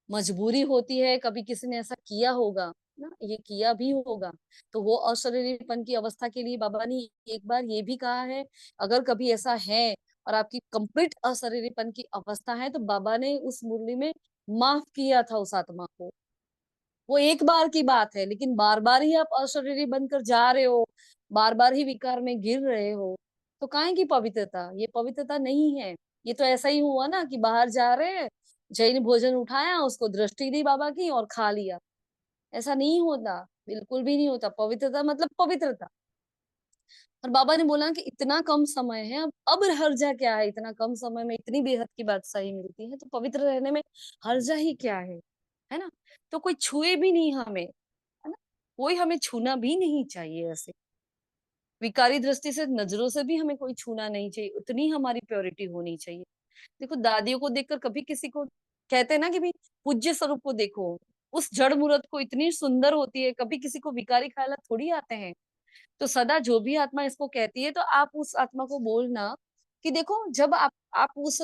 [SPEAKER 1] मजबूरी होती है, कभी किसी ने ऐसा किया होगा ना, ये किया भी होगा, तो वो अशरीरीपन की अवस्था के लिए बाबा ने एक बार ये भी कहा है, अगर कभी ऐसा है और आपकी कंप्लीट अशरीरीपन की अवस्था है तो बाबा ने उस मुरली में माफ किया था उस आत्मा को। वो एक बार की बात है, लेकिन बार बार ही आप अशरीरी बनकर जा रहे हो, बार बार ही विकार में गिर रहे हो, तो काहे की पवित्रता? ये पवित्रता नहीं है। ये तो ऐसा ही हुआ ना कि बाहर जा रहे हैं, जैन भोजन उठाया, उसको दृष्टि दी बाबा की और खा लिया। ऐसा नहीं होता, बिल्कुल भी नहीं होता। पवित्रता मतलब पवित्रता। और बाबा ने बोला कि इतना कम समय है, अब हर्जा क्या है? इतना कम समय में इतनी बेहद की बादशाही मिलती है, तो पवित्र रहने में हर्जा ही क्या है ना? तो कोई छुए भी नहीं हमें, है ना? कोई हमें छूना भी नहीं चाहिए। ऐसे विकारी दृष्टि से, नजरों से भी हमें कोई छूना नहीं चाहिए, उतनी हमारी प्योरिटी होनी चाहिए। देखो, दादियों को देखकर कभी किसी को कहते हैं ना कि भाई पूज्य स्वरूप को देखो, उस जड़ मूर्त को, इतनी सुंदर होती है, कभी किसी को विकारी ख्याल थोड़ी आते हैं। तो सदा जो भी आत्मा इसको कहती है तो आप उस आत्मा को बोलना कि देखो, जब आप उस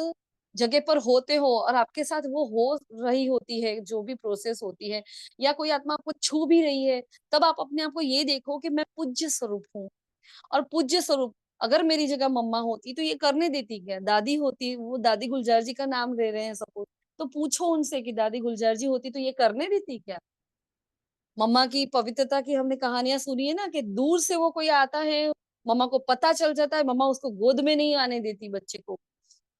[SPEAKER 1] जगह पर होते हो और आपके साथ वो हो रही होती है, जो भी प्रोसेस होती है, या कोई आत्मा आपको छू भी रही है, तब आप अपने आप को ये देखो कि मैं पूज्य स्वरूप हूँ। और पूज्य स्वरूप, अगर मेरी जगह मम्मा होती तो ये करने देती क्या? दादी होती, वो दादी गुलजार जी का नाम ले रहे हैं सपोज, तो पूछो उनसे कि दादी गुलजार जी होती तो ये करने देती क्या? मम्मा की पवित्रता की हमने कहानियां सुनी है ना, कि दूर से वो कोई आता है, मम्मा को पता चल जाता है, मम्मा उसको गोद में नहीं आने देती बच्चे को,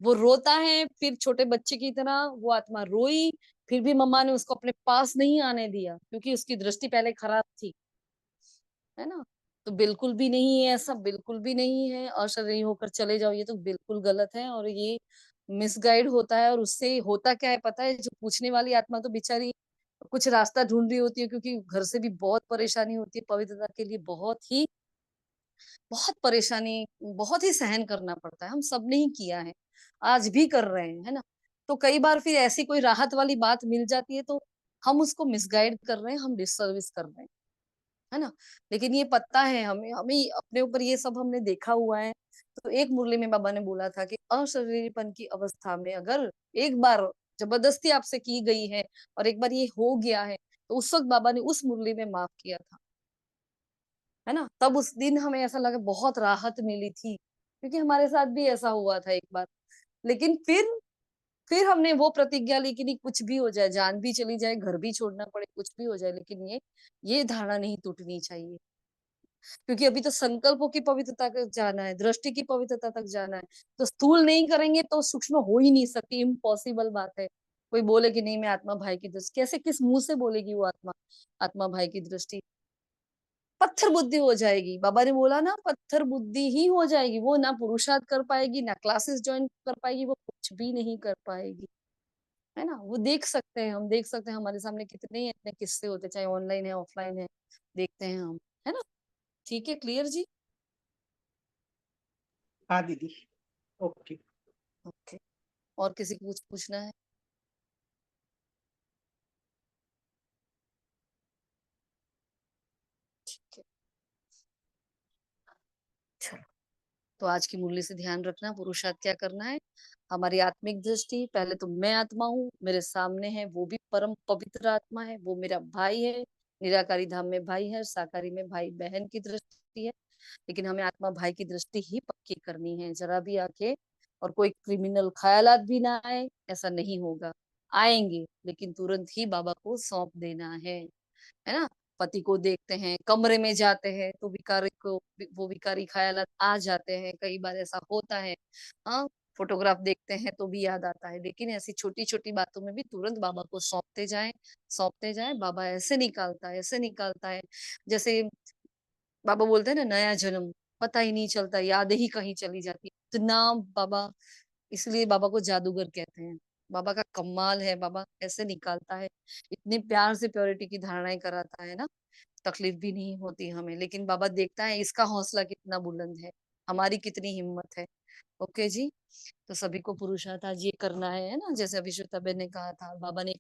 [SPEAKER 1] वो रोता है, फिर छोटे बच्चे की तरह वो आत्मा रोई, फिर भी मम्मा ने उसको अपने पास नहीं आने दिया, क्योंकि उसकी दृष्टि पहले खराब थी, है ना? तो बिल्कुल भी नहीं है ऐसा, बिल्कुल भी नहीं है। अशरीरी होकर चले जाओ, ये तो बिल्कुल गलत है, और ये मिसगाइड होता है। और उससे होता क्या है पता है? जो पूछने वाली आत्मा तो बेचारी कुछ रास्ता ढूंढ रही होती है, क्योंकि घर से भी बहुत परेशानी होती है, पवित्रता के लिए बहुत परेशानी, बहुत ही सहन करना पड़ता है। हम सब ने ही किया है, आज भी कर रहे हैं, है ना? तो कई बार फिर ऐसी कोई राहत वाली बात मिल जाती है तो हम उसको मिसगाइड कर रहे हैं, हम डिससर्विस कर रहे हैं, है ना? लेकिन ये पता है हमें, हमें अपने ऊपर ये सब हमने देखा हुआ है। तो एक मुरली में बाबा ने बोला था कि अशरीरीपन की अवस्था में अगर एक बार जबरदस्ती आपसे की गई है और एक बार ये हो गया है, तो उस वक्त बाबा ने उस मुरली में माफ किया था, है ना? तब उस दिन हमें ऐसा लगा बहुत राहत मिली थी, क्योंकि हमारे साथ भी ऐसा हुआ था एक बार। लेकिन फिर हमने वो प्रतिज्ञा ली कि नहीं, कुछ भी हो जाए, जान भी चली जाए, घर भी छोड़ना पड़े, कुछ भी हो जाए, लेकिन ये धारणा नहीं टूटनी चाहिए, क्योंकि अभी तो संकल्पों की पवित्रता तक जाना है, दृष्टि की पवित्रता तक जाना है। तो स्थूल नहीं करेंगे तो सूक्ष्म हो ही नहीं सकती, इम्पॉसिबल बात है। कोई बोले कि नहीं मैं आत्मा भाई की दृष्टि, कैसे, किस मुंह से बोलेगी वो आत्मा आत्मा भाई की दृष्टि? पत्थर बुद्धि हो जाएगी। बाबा ने बोला ना, पत्थर बुद्धि ही हो जाएगी, वो ना पुरुषार्थ कर पाएगी, ना क्लासेस ज्वाइन कर पाएगी, वो कुछ भी नहीं कर पाएगी, है ना? वो देख सकते हैं, हम देख सकते हैं, हमारे सामने कितने इतने किस्से होते, चाहे ऑनलाइन है ऑफलाइन है, देखते हैं हम, है ना? ठीक है, क्लियर जी?
[SPEAKER 3] हाँ दीदी, ओके।
[SPEAKER 1] ओके, और किसी को कुछ पूछना है? ठीक है, चलो। तो आज की मुरली से ध्यान रखना, पुरुषार्थ क्या करना है? हमारी आत्मिक दृष्टि, पहले तो मैं आत्मा हूँ, मेरे सामने है वो भी परम पवित्र आत्मा है, वो मेरा भाई है, निराकारी धाम में भाई है, साकारी में भाई बहन की दृष्टि है। लेकिन हमें आत्मा भाई की दृष्टि ही पक्की करनी है, जरा भी आके, और कोई क्रिमिनल ख्यालात भी ना आए, ऐसा नहीं होगा। आएंगे लेकिन तुरंत ही बाबा को सौंप देना है ना? पति को देखते हैं, कमरे में जाते हैं तो विकारी को, वो विकारी ख्यालात आ जाते हैं, कई बार ऐसा होता है। हाँ, फोटोग्राफ देखते हैं तो भी याद आता है, लेकिन ऐसी छोटी छोटी बातों में भी तुरंत बाबा को सौंपते जाएं। बाबा ऐसे निकालता है, जैसे बाबा बोलते हैं ना, नया जन्म, पता ही नहीं चलता, याद ही कहीं चली जाती है इतना। बाबा, इसलिए बाबा को जादूगर कहते हैं। बाबा का कमाल है, बाबा ऐसे निकालता है, इतने प्यार से प्योरिटी की धारणाएं कराता है ना, तकलीफ भी नहीं होती हमें। लेकिन बाबा देखता है इसका हौसला कितना बुलंद है, हमारी कितनी हिम्मत है। ओके जी, तो सभी को पुरुषार्थ आज ये करना है ना? जैसे अभी श्वेताबेन ने कहा था, बाबा ने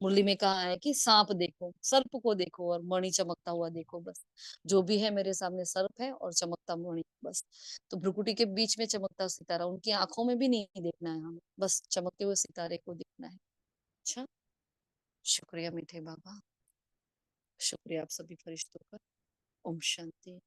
[SPEAKER 1] मुरली में कहा है कि सांप देखो, सर्प को देखो और मणि चमकता हुआ देखो, बस। जो भी है मेरे सामने सर्प है और चमकता मणि, बस। तो भ्रुकुटी के बीच में चमकता सितारा, उनकी आंखों में भी नहीं देखना है हमें, बस चमकते हुए सितारे को देखना है। अच्छा, शुक्रिया मीठे बाबा, शुक्रिया आप सभी फरिश्तों का। ओम शांति।